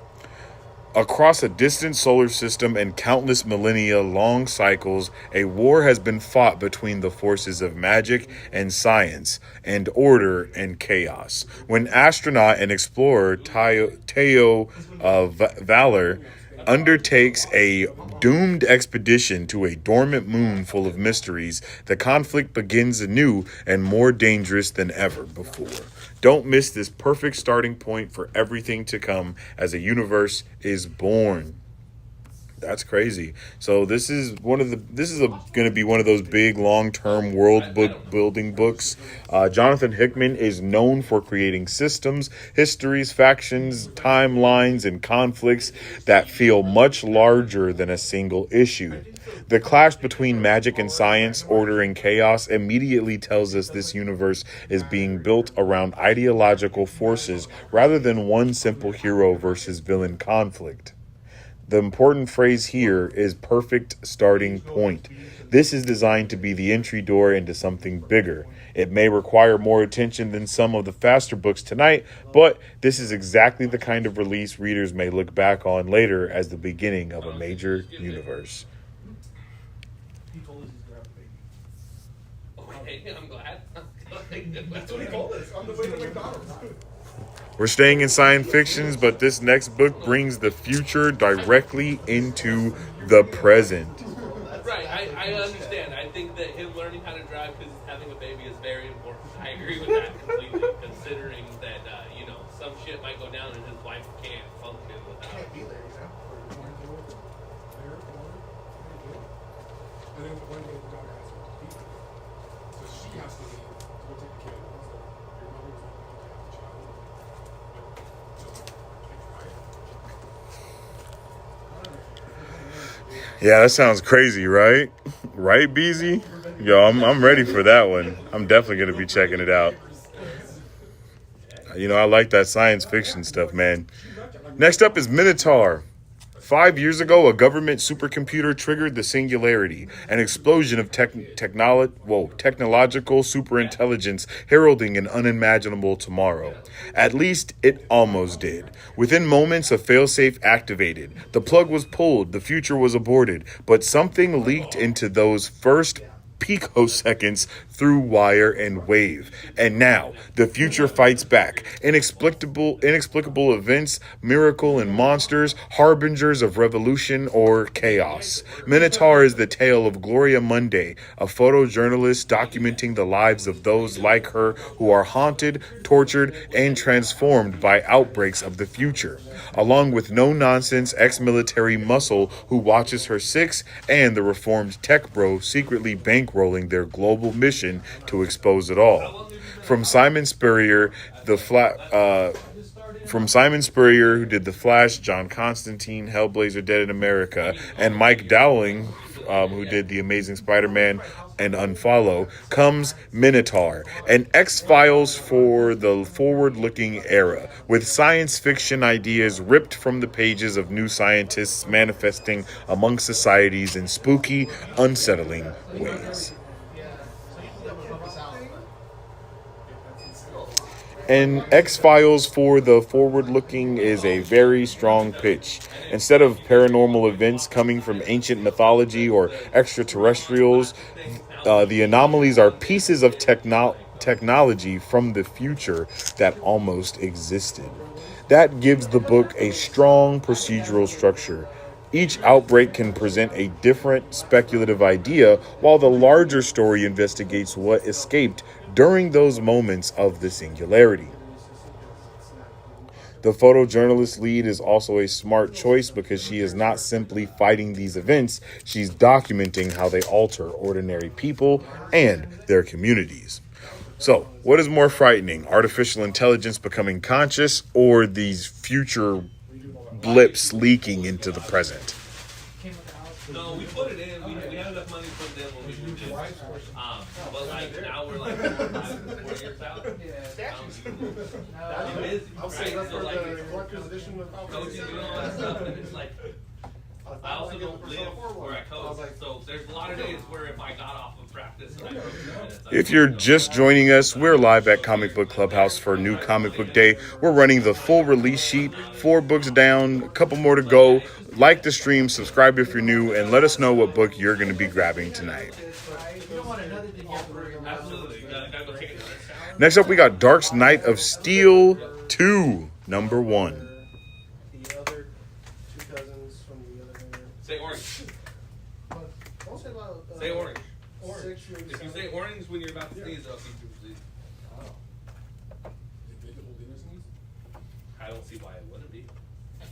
Across a distant solar system and countless millennia-long cycles, a war has been fought between the forces of magic and science, and order and chaos. When astronaut and explorer Teo Valor undertakes a doomed expedition to a dormant moon full of mysteries, the conflict begins anew and more dangerous than ever before. Don't miss this perfect starting point for everything to come as a universe is born. That's crazy. So this is going to be one of those big long-term world book building books. Jonathan Hickman is known for creating systems, histories, factions, timelines, and conflicts that feel much larger than a single issue. The clash between magic and science, order and chaos immediately tells us this universe is being built around ideological forces rather than one simple hero versus villain conflict. The important phrase here is perfect starting point. This is designed to be the entry door into something bigger. It may require more attention than some of the faster books tonight, but this is exactly the kind of release readers may look back on later as the beginning of a major universe. Okay, I'm glad. That's what he called us on the way to McDonald's. We're staying in science fictions, but this next book brings the future directly into the present. Right, I understand. I think that him learning how to drive because having a baby is very important. I agree with that completely, considering that, some shit might go down and his wife can't function without Can't be there, you know? And then one day the daughter has to be there. So she has to leave to go take the kid. So your mother was like, okay, have the child. Yeah, that sounds crazy, right? Right, BZ? Yo, I'm ready for that one. I'm definitely going to be checking it out. I like that science fiction stuff, man. Next up is Minotaur. 5 years ago, a government supercomputer triggered the singularity, an explosion of technological superintelligence heralding an unimaginable tomorrow. At least it almost did. Within moments, a failsafe activated. The plug was pulled, the future was aborted, but something leaked into those first picoseconds through wire and wave. And now, the future fights back. Inexplicable events, miracle and monsters, harbingers of revolution or chaos. Minotaur is the tale of Gloria Monday, a photojournalist documenting the lives of those like her who are haunted, tortured, and transformed by outbreaks of the future, along with no-nonsense ex-military muscle who watches her six and the reformed tech bro secretly bankrolling their global mission to expose it all. From Simon Spurrier, who did The Flash, John Constantine, Hellblazer Dead in America, and Mike Dowling, who did The Amazing Spider-Man and Unfollow, comes Minotaur, an X-Files for the forward-looking era, with science fiction ideas ripped from the pages of new scientists manifesting among societies in spooky, unsettling ways. And X-Files for the forward-looking is a very strong pitch. Instead of paranormal events coming from ancient mythology or extraterrestrials, the anomalies are pieces of technology from the future that almost existed. That gives the book a strong procedural structure. Each outbreak can present a different speculative idea, while the larger story investigates what escaped during those moments of the singularity. The photojournalist lead is also a smart choice because she is not simply fighting these events, she's documenting how they alter ordinary people and their communities. So, what is more frightening? Artificial intelligence becoming conscious or these future blips leaking into the present? No, we put it in. We had enough money to put it in when we moved in. But like now we're like 4 years out. I'm busy, I'll say right? that So for like the collector's edition with coaching and all that stuff, and it's like I also don't live where I coach, so there's a lot of days where if I got off of practice and I coached 2 minutes, If you're just joining us, we're live at Comic Book Clubhouse for New Comic Book Day. We're running the full release sheet, 4 books down, a couple more to go. Like the stream, subscribe if you're new, and let us know what book you're going to be grabbing tonight. absolutely, you gotta go take it. Next up, we got Dark Knight of Steel 2, number 1. the other 2 cousins from the other hanger. Say orange. Don't say about Say orange. 6 years. If you say orange when you're about to sneeze, I'll keep you sneeze. I don't see why it wouldn't be.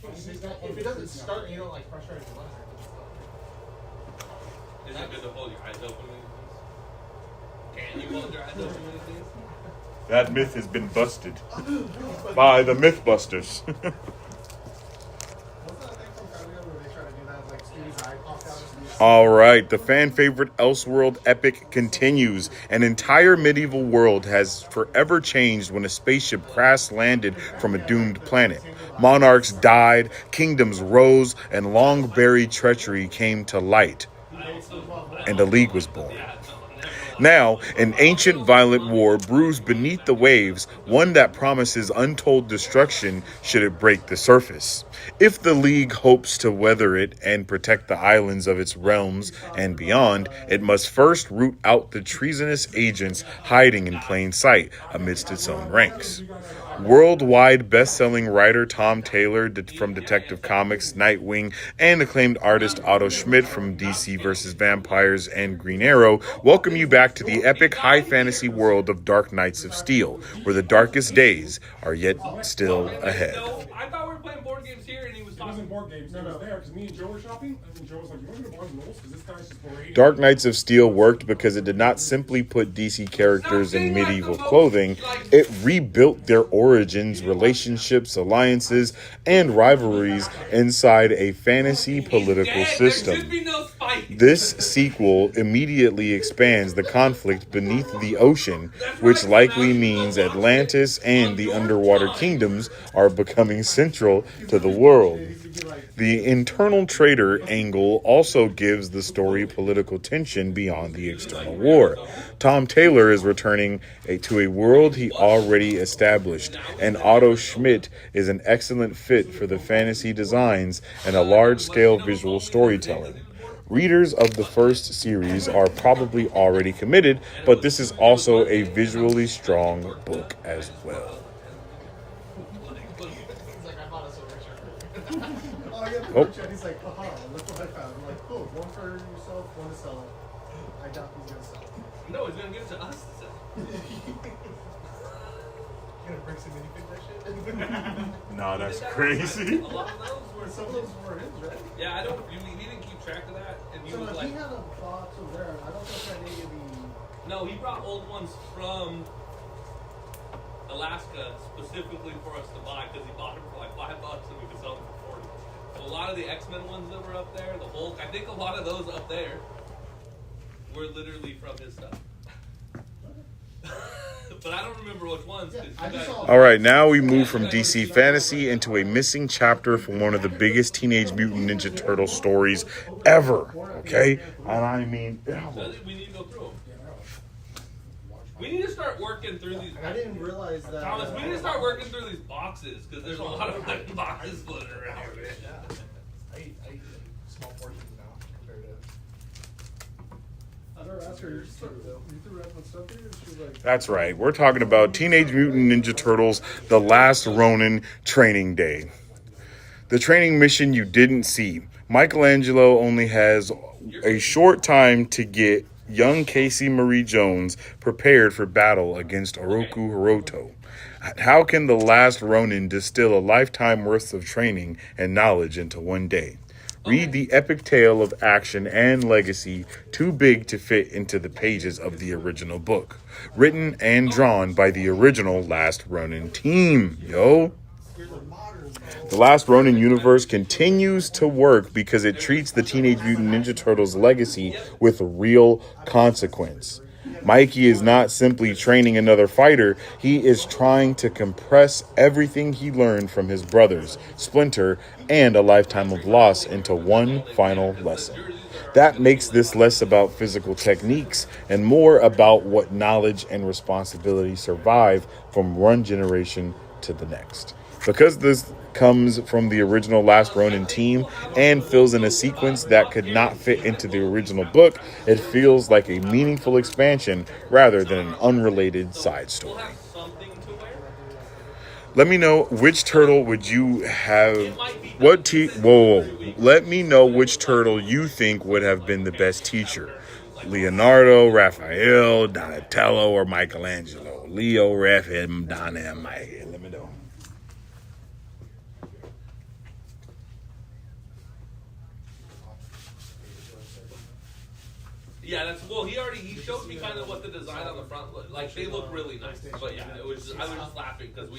If it doesn't start, you don't like pressure your lungs. Is it good to hold your eyes open when you sneeze? Can you hold your eyes open when you sneeze? That myth has been busted by the Mythbusters. What's that thing from Cardio where they try to do that? Like Stevie's eye popped out and Stevie's All right, the fan favorite Elseworld epic continues. An entire medieval world has forever changed when a spaceship crash landed from a doomed planet. Monarchs died, kingdoms rose, and long buried treachery came to light, and a league was born. Now, an ancient violent war brews beneath the waves, one that promises untold destruction should it break the surface. If the League hopes to weather it and protect the islands of its realms and beyond, it must first root out the treasonous agents hiding in plain sight amidst its own ranks. Worldwide best-selling writer Tom Taylor from Detective Comics, Nightwing, and acclaimed artist Otto Schmidt from DC vs. Vampires and Green Arrow welcome you back to the epic high fantasy world of Dark Knights of Steel, where the darkest days are yet still ahead. No, I thought we were playing board games here, and he was It wasn't talking. board games. It was there because me and Joe were shopping, and Joe was like, "You want to go to Barnes and Nobles? Because this guy's just parading." Dark Knights of Steel worked because it did not simply put DC characters in medieval clothing, it rebuilt their origins, relationships, alliances, and rivalries inside a fantasy political There system. should be no spike. This sequel immediately expands the conflict beneath the ocean, which likely means Atlantis and the underwater kingdoms are becoming central to the world. The internal traitor angle also gives the story political tension beyond the external war. Tom Taylor is returning to a world he already established, and Otto Schmidt is an excellent fit for the fantasy designs and a large-scale visual storytelling. Readers of the first series are probably already committed, but this is also a visually strong book as well. Oh, yeah, Oh. and he's like, haha, look what I found. I'm like, cool, one for yourself, one to sell it. I doubt he's gonna sell it. No, he's gonna give it to us to sell. You gonna break some minifig that shit? Nah, that's crazy. A lot of those were Some of those were his, right? Yeah, I don't. He didn't keep track of that, and he So was if like, he had a box over there, I don't think that needed to be. no, he brought old ones from Alaska specifically for us to buy because he bought them for like $5 and we could sell them for 40. So a lot of the X-Men ones that were up there, the Hulk, I think a lot of those up there were literally from his stuff. But I don't remember which ones. 'Cause I you just guys- saw- All right, now we move from DC Fantasy into a missing chapter from one of the biggest Teenage Mutant Ninja Turtle stories ever. Okay? And I mean, Does it? We need to go through them. We need to start working through these. I didn't realize that. Thomas, we need to start working through these boxes because there's a lot of fucking boxes floating around. I eat small portions now compared to. I never asked her. You threw random stuff here? She was like, that's right. We're talking about Teenage Mutant Ninja Turtles, The Last Ronin Training Day. The training mission you didn't see. Michelangelo only has a short time to get young Casey Marie Jones prepared for battle against Oroku Hiroto. How can the last Ronin distill a lifetime worth of training and knowledge into one day? Read the epic tale of action and legacy too big to fit into the pages of the original book. Written and drawn by the original Last Ronin team, yo. The Last Ronin universe continues to work because it treats the Teenage Mutant Ninja Turtles legacy with real consequence. Mikey is not simply training another fighter, he is trying to compress everything he learned from his brothers, Splinter, and a lifetime of loss into one final lesson. That makes this less about physical techniques and more about what knowledge and responsibility survive from one generation to the next. Because this comes from the original Last Ronin team and fills in a sequence that could not fit into the original book, it feels like a meaningful expansion rather than an unrelated side story. Let me know which turtle would you have. Let me know which turtle you think would have been the best teacher. Leonardo, Raphael, Donatello, or Michelangelo. Leo, Raphael, Donna, and Mike. Let me know. Yeah, that's he showed me kind of what the design on the front looked like. They look really nice, but yeah, I was just laughing because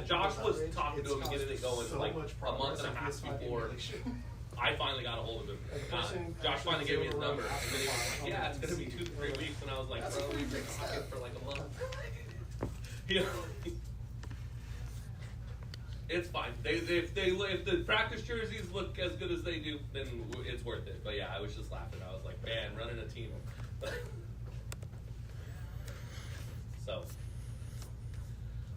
Josh was talking to him and getting it going like a month and a half before I finally got a hold of him. Josh finally gave me his number, and then he was like, "Yeah, it's gonna be 2 to 3 weeks," and I was like, "Bro, we've been talking for like a month." You know. It's fine. If the practice jerseys look as good as they do, then it's worth it. But yeah, I was just laughing. I was like, man, running a team. So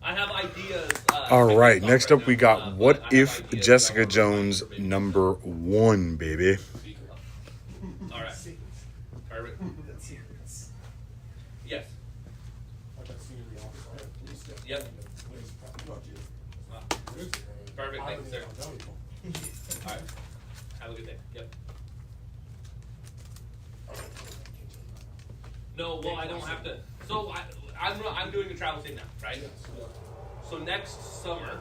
I have ideas. All right. Next up, we got What If Jessica Jones #1, baby. All right. Perfect. Yes. Yep. Perfect, thank you, sir. All right, have a good day. Yep. No, well, I don't have to. So I'm doing a travel thing now, right? So next summer,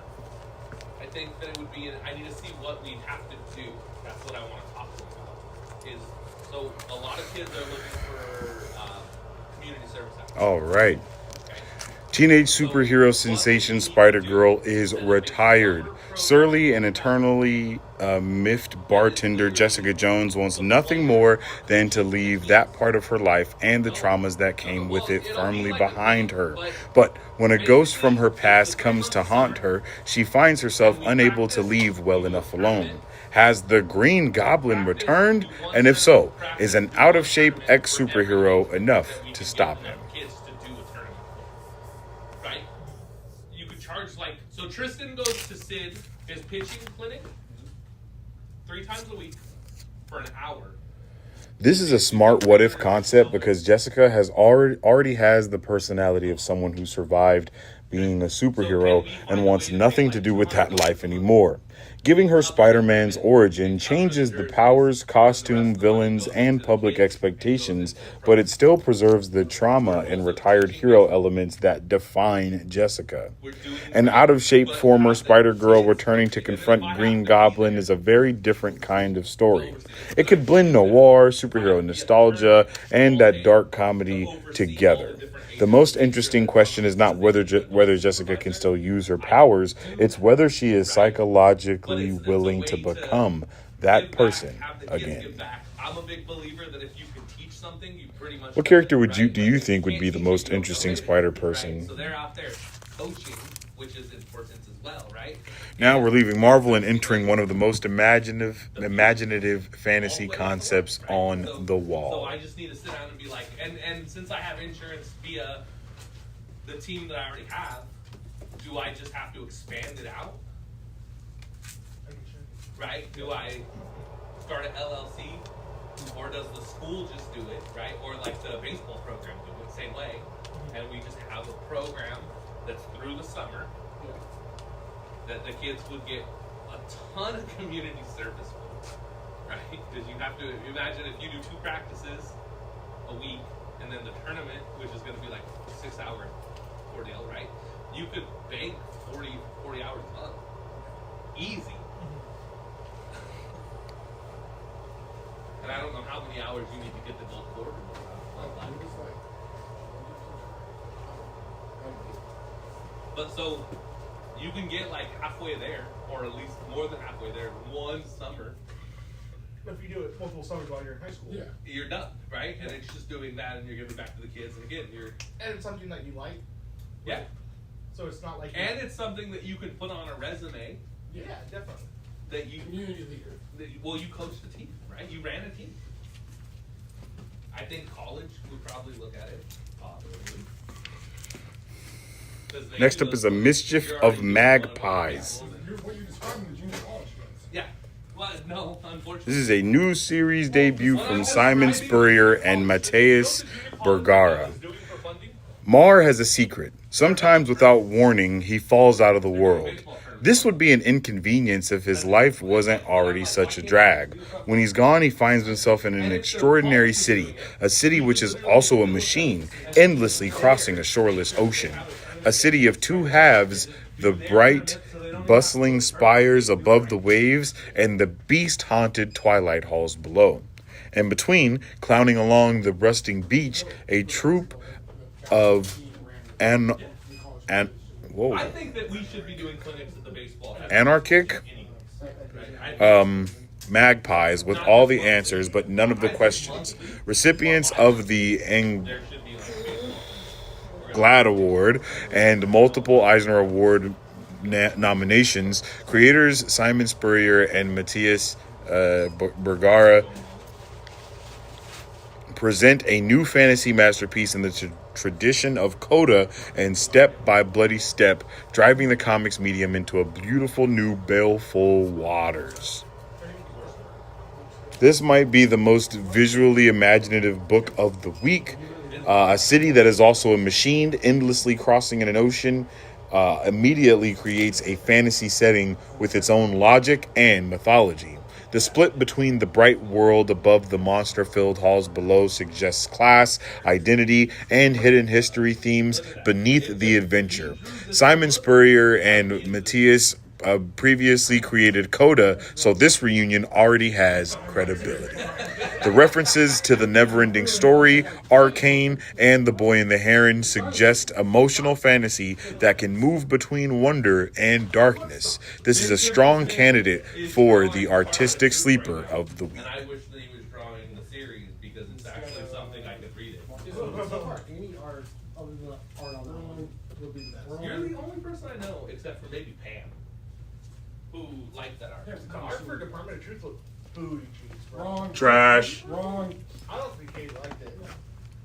I think that it would be. I need to see what we have to do. That's what I want to talk to them about. So a lot of kids are looking for community service hours. All right. Teenage superhero sensation Spider-Girl is retired. Surly and eternally miffed bartender Jessica Jones wants nothing more than to leave that part of her life and the traumas that came with it firmly behind her. But when a ghost from her past comes to haunt her, she finds herself unable to leave well enough alone. Has the Green Goblin returned? And if so, is an out-of-shape ex-superhero enough to stop him? So Tristan goes to Sid, his pitching clinic, 3 times a week for an hour. This is a smart what if concept because Jessica has already has the personality of someone who survived being a superhero and wants nothing to do with that life anymore. Giving her Spider-Man's origin changes the powers, costume, villains, and public expectations, but it still preserves the trauma and retired hero elements that define Jessica. An out-of-shape former Spider-Girl returning to confront Green Goblin is a very different kind of story. It could blend noir, superhero nostalgia, and that dark comedy together. The most interesting question is not whether Jessica can still use her powers, it's whether she is psychologically willing to become that person again. I'm a big believer that if you can teach something, you pretty much. What character do you think would be the most interesting Spider person? So they're out there coaching, which is important as well, right? Now we're leaving Marvel and entering one of the most imaginative fantasy concepts on the wall. So I just need to sit down and be like, and since I have insurance via the team that I already have, do I just have to expand it out? Right? Do I start an LLC? Or does the school just do it, right? Or like the baseball program do it the same way. And we just have a program that's through the summer that the kids would get a ton of community service for, right? Because you have to imagine if you do 2 practices a week and then the tournament, which is going to be like a 6-hour ordeal, right? You could bank 40 hours a month. Easy. how many hours you need to get the gold cord. But so you can get like halfway there, or at least more than halfway there, one summer. But if you do it multiple summers while you're in high school, Yeah. You're done, right? And it's just doing that, and you're giving back to the kids. And again, you're and it's something that you like, yeah, so it's not like and it's something that you can put on a resume yeah, definitely. that you Community leader. well, you coached a team, right? You ran a team. I think college would probably look at it positively. 'Cause they Next do up is those- a mischief you're of already doing magpies. one of those What you describing the junior college kids. Yeah. Well, no, unfortunately. This is a new series debut from Simon Spurrier and Mateus Bergara. Mar has a secret. Sometimes without warning, he falls out of the world. This would be an inconvenience if his life wasn't already such a drag. When he's gone, he finds himself in an extraordinary city, a city which is also a machine, endlessly crossing a shoreless ocean. A city of two halves, the bright, bustling spires above the waves and the beast-haunted twilight halls below. And between, clowning along the rusting beach, a troop of whoa. I think that we should be doing clinics at the baseball. Anarchic magpies with all the answers but none of the questions. Recipients of the There should be like a baseball. GLAD Award and multiple Eisner Award nominations, creators Simon Spurrier and Mateus Bergara present a new fantasy masterpiece in the tradition of coda and step by bloody step, driving the comics medium into a beautiful new baleful waters. This might be the most visually imaginative book of the week. A city that is also a machine, endlessly crossing in an ocean, immediately creates a fantasy setting with its own logic and mythology. The split between the bright world above the monster-filled halls below suggests class, identity, and hidden history themes beneath the adventure. Simon Spurrier and Mateus previously created Coda, so this reunion already has credibility. The references to the never-ending story, Arcane, and The Boy and the Heron suggest emotional fantasy that can move between wonder and darkness. This is a strong candidate for the artistic sleeper of the week. And I wish that he was drawing the series because it's actually something I could read it. Any art other than art on that one would be the best. You're the only person I know, except for maybe Pam, who liked that art. The art for Department of Truth looked booty cheeks, bro. Wrong. Trash. Wrong. I don't think Kate liked it.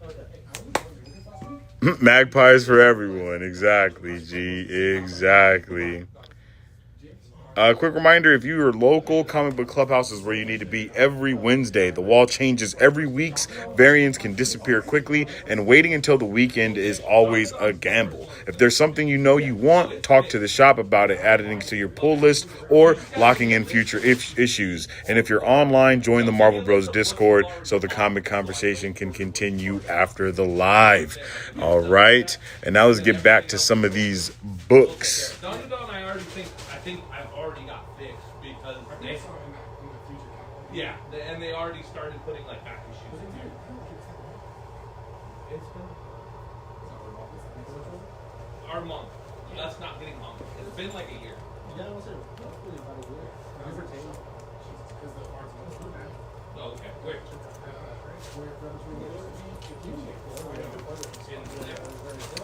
Okay. Hey, I was wondering this last week. Magpies for everyone. Exactly, G. Exactly. Quick reminder, if you are local, Comic Book Clubhouse is where you need to be every Wednesday. The wall changes every week. Variants can disappear quickly, and waiting until the weekend is always a gamble. If there's something you know you want, talk to the shop about it, add it to your pull list, or locking in future issues. And if you're online, join the Marvel Bros Discord so the comic conversation can continue after the live. All right, and now let's get back to some of these books. Dawn to Dawn, I think I've already got fixed because they, yeah, and they already started putting like back issues in here. It's been our month. That's not getting hung. It's been like a year. Yeah, I was saying, hopefully about a year. Give or take. Because the art's much better. Oh, okay. Where?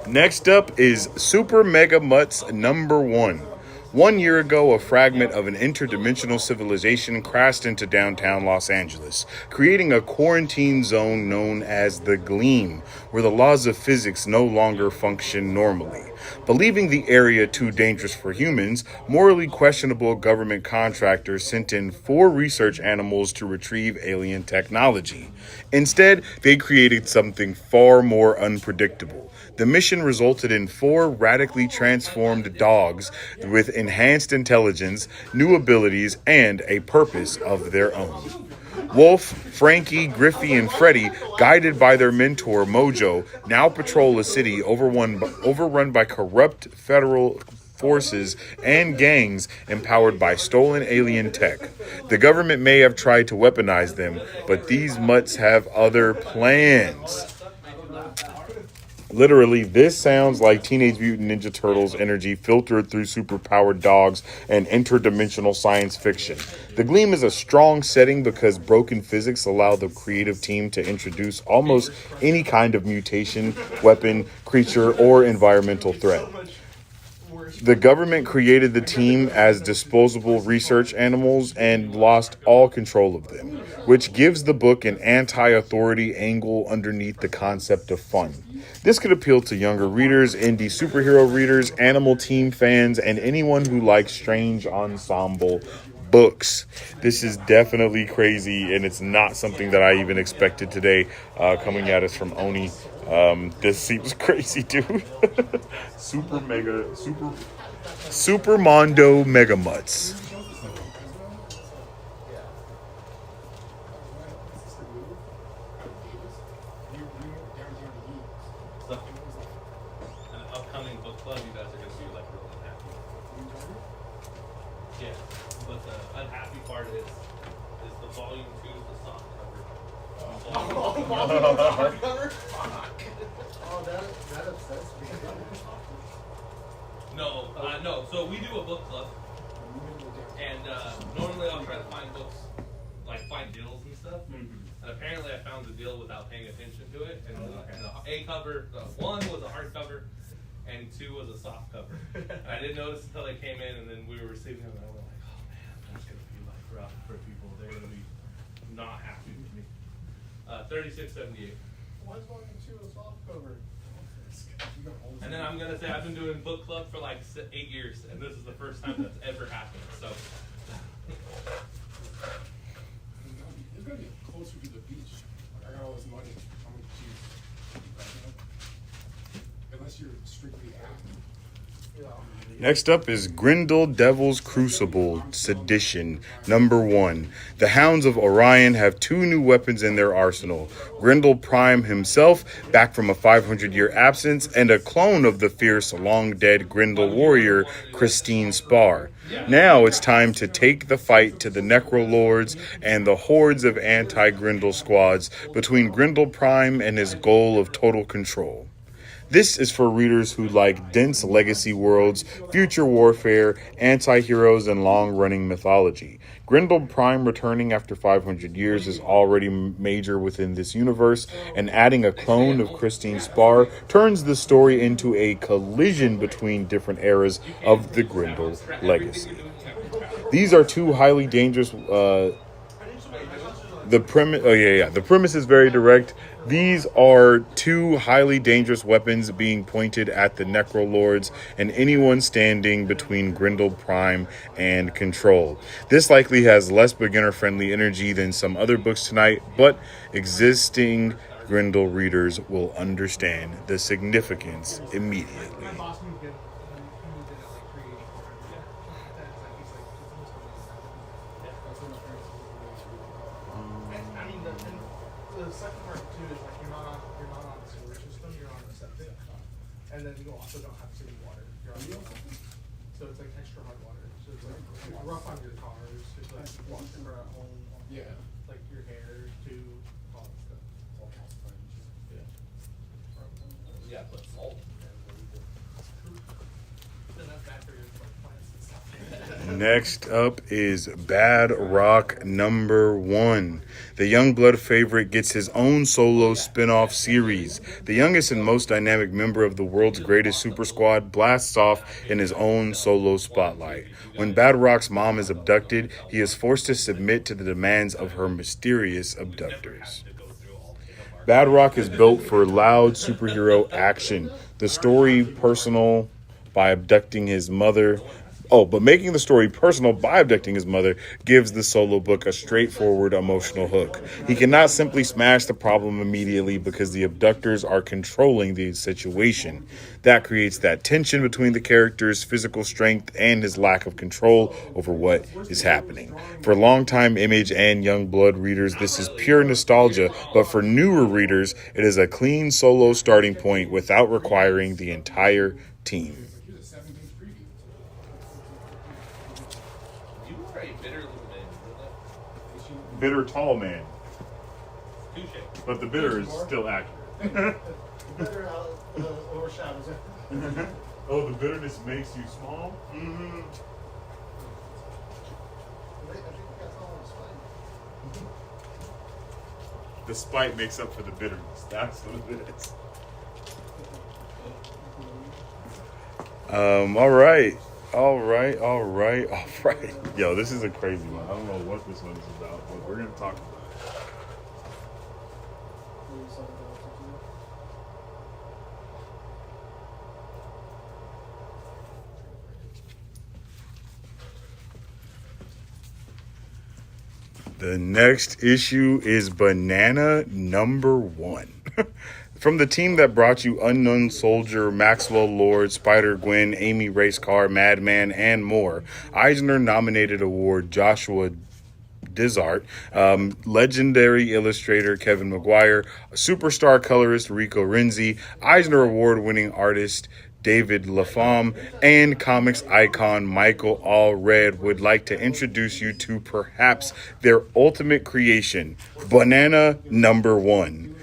Next up is Super Mega Mutts #1. 1 year ago, a fragment of an interdimensional civilization crashed into downtown Los Angeles, creating a quarantine zone known as the Gleam, where the laws of physics no longer function normally. Believing the area too dangerous for humans, morally questionable government contractors sent in 4 research animals to retrieve alien technology. Instead, they created something far more unpredictable. The mission resulted in 4 radically transformed dogs with enhanced intelligence, new abilities, and a purpose of their own. Wolf, Frankie, Griffey, and Freddy, guided by their mentor Mojo, now patrol a city overrun by corrupt forces and gangs empowered by stolen alien tech. The government may have tried to weaponize them, but these mutts have other plans. Literally, this sounds like Teenage Mutant Ninja Turtles energy filtered through superpowered dogs and interdimensional science fiction. The Gleam is a strong setting because broken physics allow the creative team to introduce almost any kind of mutation, weapon, creature, or environmental threat. The government created the team as disposable research animals and lost all control of them, which gives the book an anti-authority angle underneath the concept of fun. This could appeal to younger readers, indie superhero readers, animal team fans, and anyone who likes strange ensemble books. This is definitely crazy, and it's not something that I even expected today coming at us from Oni. This seems crazy, dude. Super Mondo Mega Mutts. An upcoming book club, you guys are going to be like real unhappy. Yeah, but the unhappy part is the volume 2 is the soft cover. Oh, that upsets me. No. So we do a book club, and normally I'll try to find books, like find deals and stuff. And apparently I found the deal without paying attention to it. And the A cover, 1 was a hardcover, and 2 was a soft cover. And I didn't notice until they came in, and then we were receiving them, and I was like, oh man, that's gonna be like rough for people. They're gonna be not happy with me. 3678. Why is Volume 2 a soft cover? And then I'm gonna say I've been doing book club for like 8 years, and this is the first time that's ever happened. So. It's gonna be closer to the beach. Like, I got all this money. I'm gonna choose. Unless you're strictly acting. Next up is Grendel Devil's Crucible Sedition #1. The Hounds of Orion have 2 new weapons in their arsenal. Grendel Prime himself, back from a 500-year absence, and a clone of the fierce, long-dead Grendel warrior, Christine Spar. Now it's time to take the fight to the Necrolords and the hordes of anti-Grendel squads between Grendel Prime and his goal of total control. This is for readers who like dense legacy worlds, future warfare, anti-heroes, and long-running mythology. Grendel Prime returning after 500 years is already major within this universe, and adding a clone of Christine Spar turns the story into a collision between different eras of the Grendel legacy. These are 2 highly dangerous... The premise is very direct. These are 2 highly dangerous weapons being pointed at the Necrolords and anyone standing between Grendel Prime and Control. This likely has less beginner-friendly energy than some other books tonight, but existing Grendel readers will understand the significance immediately. My boss moved in at like 384. He's like, I mean, the second part too is like you're not on the sewer system, you're on the septic, and then you also don't have city water. You're on so it's like extra hard water. So it's like rough on your cars. It's like washing for at home. Yeah. Like your hair too, all that stuff. All calcified and shit. Yeah, but salt. Then that's bad for your like plants and stuff. Next up is Bad Rock #1. The Youngblood favorite gets his own solo spin-off series. The youngest and most dynamic member of the world's greatest super squad blasts off in his own solo spotlight. When Bad Rock's mom is abducted, he is forced to submit to the demands of her mysterious abductors. Bad Rock is built for loud superhero action. The story personal by abducting his mother. But making the story personal by abducting his mother gives the solo book a straightforward emotional hook. He cannot simply smash the problem immediately because the abductors are controlling the situation. That creates that tension between the character's physical strength and his lack of control over what is happening. For longtime Image and Youngblood readers, this is pure nostalgia, but for newer readers, it is a clean solo starting point without requiring the entire team. Here's a 7-page preview. right. Bitter little man. Bitter tall man. Touche. But the bitter is still accurate. Better overshadows it. Oh, the bitterness makes you small? Mm-hmm. I think that's all on spine. The spite makes up for the bitterness. That's what it is. All right. Yo, this is a crazy one. I don't know what this one is about, but we're going to talk about it. The next issue is Banana number 1. From the team that brought you Unknown Soldier, Maxwell Lord, Spider-Gwen, Amy Racecar, Madman, and more, Eisner-nominated award Joshua Dizart, legendary illustrator Kevin McGuire, superstar colorist Rico Renzi, Eisner Award-winning artist David Laflamme, and comics icon Michael Allred would like to introduce you to perhaps their ultimate creation, Banana number 1.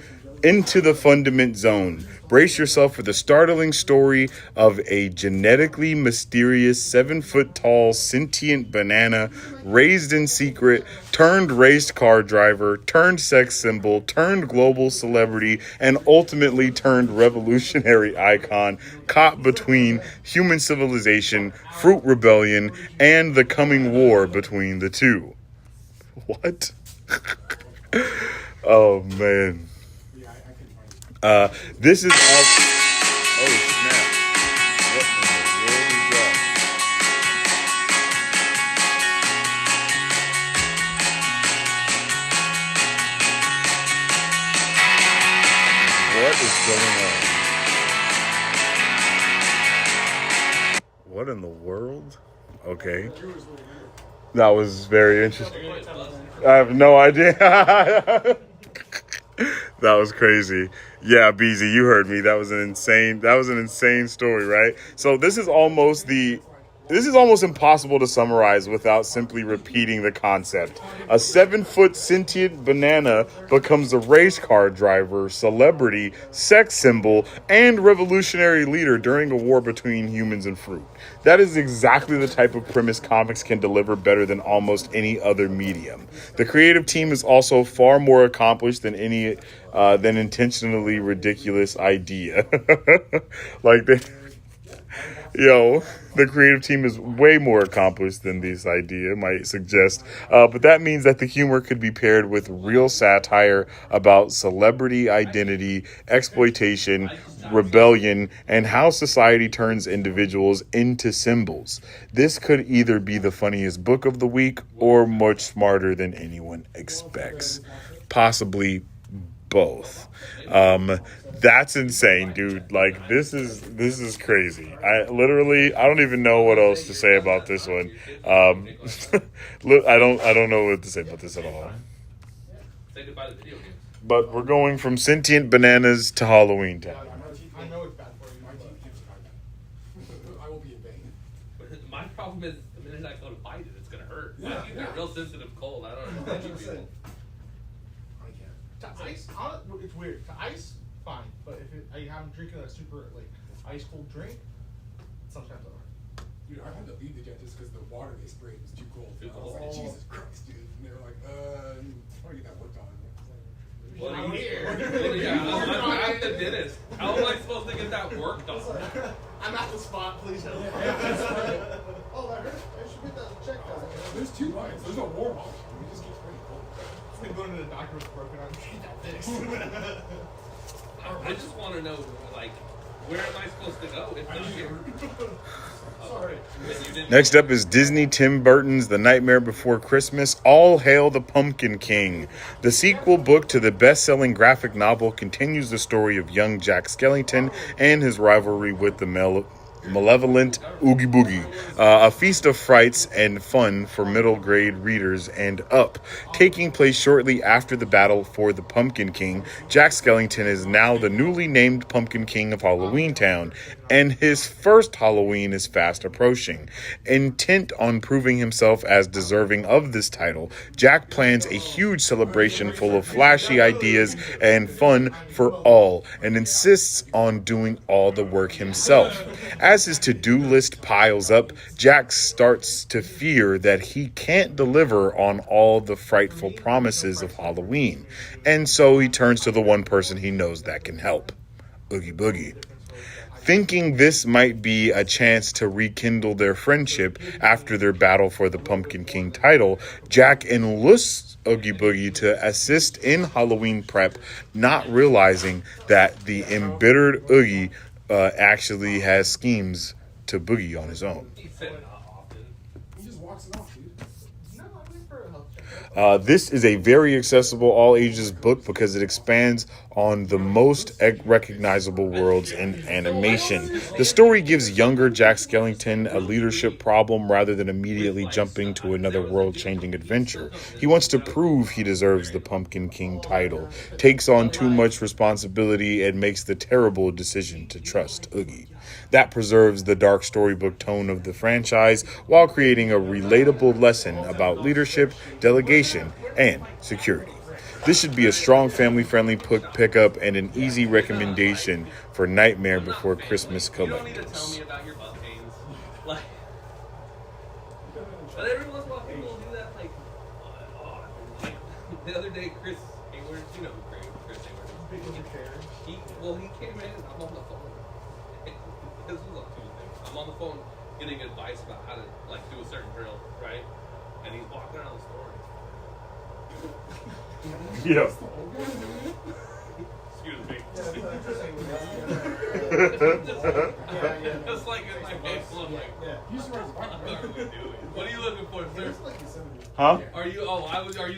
Into the fundament zone. Brace yourself for the startling story of a genetically mysterious 7-foot-tall sentient banana raised in secret, turned race car driver, turned sex symbol, turned global celebrity, and ultimately turned revolutionary icon caught between human civilization, fruit rebellion, and the coming war between the two. What? Oh, man. This is all. Oh snap! What in the world is that? What is going on? What in the world? Okay, that was very interesting. I have no idea. That was crazy. Yeah, BZ, you heard me. That was an insane story, right? So this is almost impossible to summarize without simply repeating the concept. A 7-foot sentient banana becomes a race car driver, celebrity, sex symbol, and revolutionary leader during a war between humans and fruit. That is exactly the type of premise comics can deliver better than almost any other medium. The creative team is also far more accomplished than than intentionally ridiculous idea. The creative team is way more accomplished than this idea might suggest. But that means that the humor could be paired with real satire about celebrity identity, exploitation, rebellion, and how society turns individuals into symbols. This could either be the funniest book of the week or much smarter than anyone expects. Possibly both. That's insane, dude. Like, this is crazy. I don't even know what else to say about this one. I don't know what to say about this at all. Say goodbye to video games. But we're going from sentient bananas to Halloween Town. I know it's bad for you. My teeth keeps I will be in vain. My problem is the minute I go to bite it, it's gonna hurt. My teeth are real sensitive cold. I don't know. I can't. To ice, it's weird. To ice, fine. But if I'm drinking a super ice cold drink, sometimes it'll hurt. Dude, I had to leave the dentist because the water they sprayed was too cold. I was like, Jesus Christ, dude. And they were like, how do I get that worked on? Well, I'm here. I'm the dentist. How am I supposed to get that worked on? I'm at the spot. Please help. Oh, that hurt. I should get that checked out. There's 2 lines. There's no warm option. We just keep spraying cold. I've been going to the doctor with a broken arm to get that fixed. I just want to know, like, where am I supposed to go if not here? Sorry. Next up is Disney Tim Burton's The Nightmare Before Christmas, All Hail the Pumpkin King. The sequel book to the best-selling graphic novel continues the story of young Jack Skellington and his rivalry with the malevolent Oogie Boogie, a feast of frights and fun for middle grade readers and up. Taking place shortly after the battle for the Pumpkin King, Jack Skellington is now the newly named Pumpkin King of Halloween Town, and his first Halloween is fast approaching. Intent on proving himself as deserving of this title, Jack plans a huge celebration full of flashy ideas and fun for all, and insists on doing all the work himself. As his to-do list piles up, Jack starts to fear that he can't deliver on all the frightful promises of Halloween, and so he turns to the one person he knows that can help, Oogie Boogie. Thinking this might be a chance to rekindle their friendship after their battle for the Pumpkin King title, Jack enlists Oogie Boogie to assist in Halloween prep, not realizing that the embittered Oogie actually has schemes to boogie on his own. He just walks it off, dude. This is a very accessible all ages book because it expands on the most recognizable worlds in animation. The story gives younger Jack Skellington a leadership problem rather than immediately jumping to another world-changing adventure. He wants to prove he deserves the Pumpkin King title, takes on too much responsibility, and makes the terrible decision to trust Oogie. That preserves the dark storybook tone of the franchise while creating a relatable lesson about leadership, delegation, and security. This should be a strong family-friendly pickup and an easy recommendation for Nightmare Before Christmas You don't need to tell collectors. me about your butt pains. Like, but every once in a while people do that. Like the other day, Chris Hayward, you know who Chris Hayward is. He came in. I'm on the phone. This was on Tuesday. I'm on the phone getting advice about how to do a certain drill, right? And he's walking around the store. Yeah. Excuse me. Just like in my face, I'm like, what are we doing? What are you looking for, sir? Huh? Are you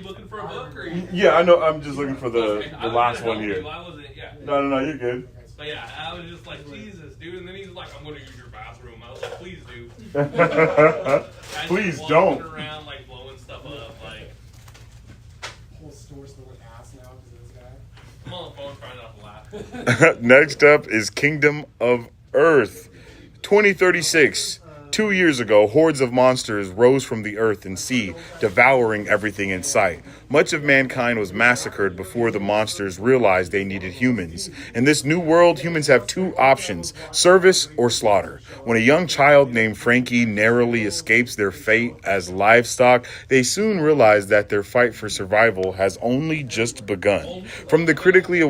looking for a book or? Yeah, I know. I'm just looking for Okay, I the was last gonna one help here. you. I wasn't. Yeah. No, you're good. But yeah, I was just like, Jesus, dude. And then he's like, I'm gonna use your bathroom. I was like, please do. And Please just don't. walking around like blowing stuff up. Like, Whole store's filled with ass now because of this guy. I'm on the phone trying not to laugh. Next up is Kingdom of Earth. 2036. 2 years ago, hordes of monsters rose from the earth and sea, devouring everything in sight. Much of mankind was massacred before the monsters realized they needed humans. In this new world, humans have two options: service or slaughter. When a young child named Frankie narrowly escapes their fate as livestock, they soon realize that their fight for survival has only just begun. From the critically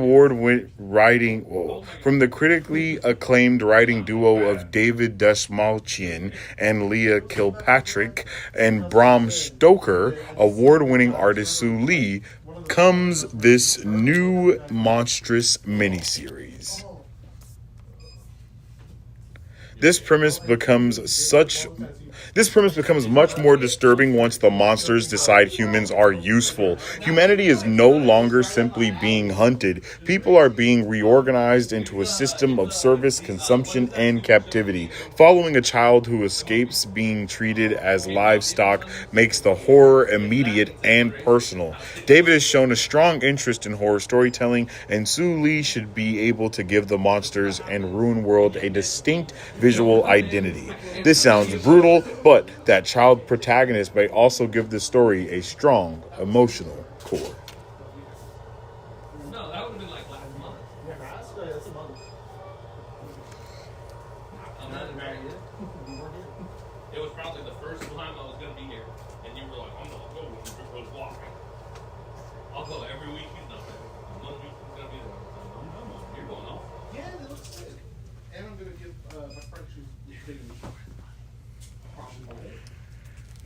acclaimed writing duo of David Dastmalchian and Leah Kilpatrick and Bram Stoker, award-winning artist Sue Lee, comes this new monstrous miniseries. This premise becomes much more disturbing once the monsters decide humans are useful. Humanity is no longer simply being hunted. People are being reorganized into a system of service, consumption, and captivity. Following a child who escapes being treated as livestock makes the horror immediate and personal. David has shown a strong interest in horror storytelling, and Sue Lee should be able to give the monsters and Ruin World a distinct visual identity. This sounds brutal, but that child protagonist may also give the story a strong emotional core. No, that would have been like last month. That's a month. I'm not married yet. It was probably the first time I was gonna be here, and you were like, I'm gonna go when Rick goes walking. I'll go every week. He's not there. 1 week he's gonna be there. You're going off. Yeah, it looks good. And I'm gonna give my friend shoes big.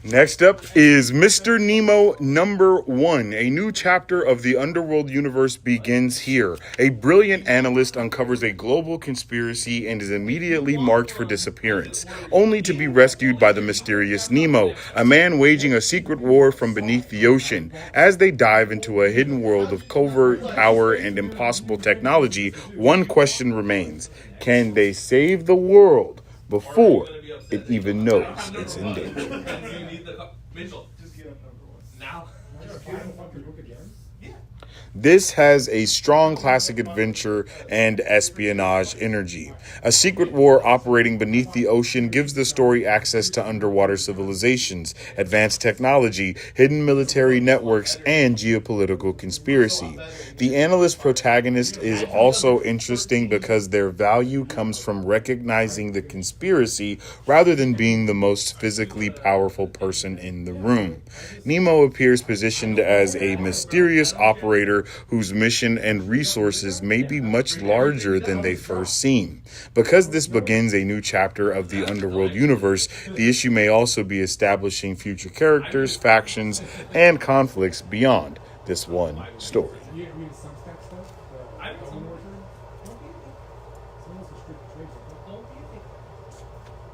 Next up is Mr. Nemo #1. A new chapter of the Underworld universe begins here. A brilliant analyst uncovers a global conspiracy and is immediately marked for disappearance, only to be rescued by the mysterious Nemo, a man waging a secret war from beneath the ocean. As they dive into a hidden world of covert power and impossible technology, one question remains: can they save the world before it even knows it's in danger. Do you need the Mitchell? Just get up number one. Now. This has a strong classic adventure and espionage energy. A secret war operating beneath the ocean gives the story access to underwater civilizations, advanced technology, hidden military networks, and geopolitical conspiracy. The analyst protagonist is also interesting because their value comes from recognizing the conspiracy rather than being the most physically powerful person in the room. Nemo appears positioned as a mysterious operator whose mission and resources may be much larger than they first seem. Because this begins a new chapter of the Underworld universe, the issue may also be establishing future characters, factions, and conflicts beyond this one story. Do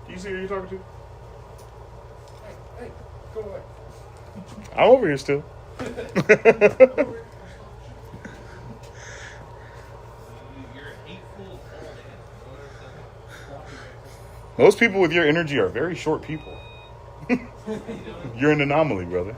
you see who you're talking to? Hey, go away. I'm over here still. Most people with your energy are very short people. You're an anomaly, brother.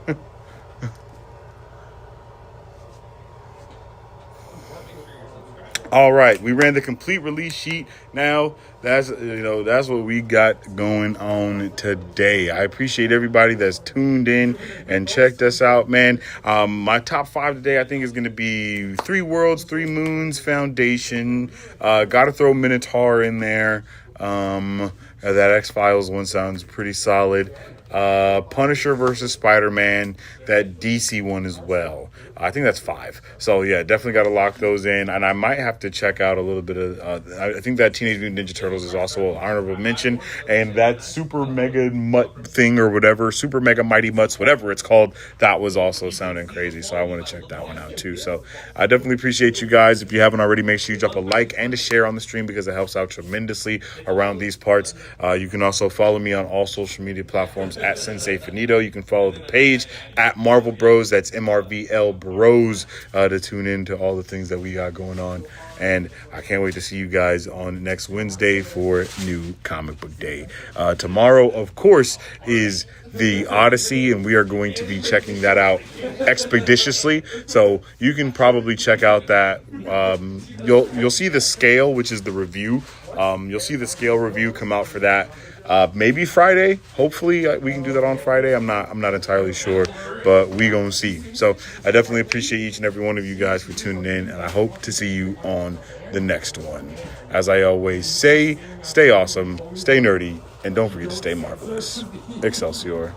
All right, we ran the complete release sheet. Now that's what we got going on today. I appreciate everybody that's tuned in and checked us out, man. My top 5 today, I think, is going to be 3 Worlds, 3 Moons, Foundation. Got to throw Minotaur in there. That X-Files one sounds pretty solid. Punisher versus Spider-Man, that DC one as well. I think that's 5. So yeah, definitely got to lock those in. And I might have to check out a little bit of, I think that Teenage Mutant Ninja Turtles is also an honorable mention. And that Super Mega Mutt thing or whatever, Super Mega Mighty Mutts, whatever it's called, that was also sounding crazy. So I want to check that one out too. So I definitely appreciate you guys. If you haven't already, make sure you drop a like and a share on the stream because it helps out tremendously around these parts. You can also follow me on all social media platforms at Sensei Finito. You can follow the page at Marvel Bros. That's MRVL Bros to tune in to all the things that we got going on. And I can't wait to see you guys on next Wednesday for New Comic Book Day. Tomorrow, of course, is the Odyssey, and we are going to be checking that out expeditiously. So you can probably check out that. You'll see the scale, which is the review. You'll see the scale review come out for that. Maybe Friday. Hopefully we can do that on Friday. I'm not entirely sure, but we gonna see. So I definitely appreciate each and every one of you guys for tuning in, and I hope to see you on the next one. As I always say, stay awesome, stay nerdy, and don't forget to stay marvelous. Excelsior.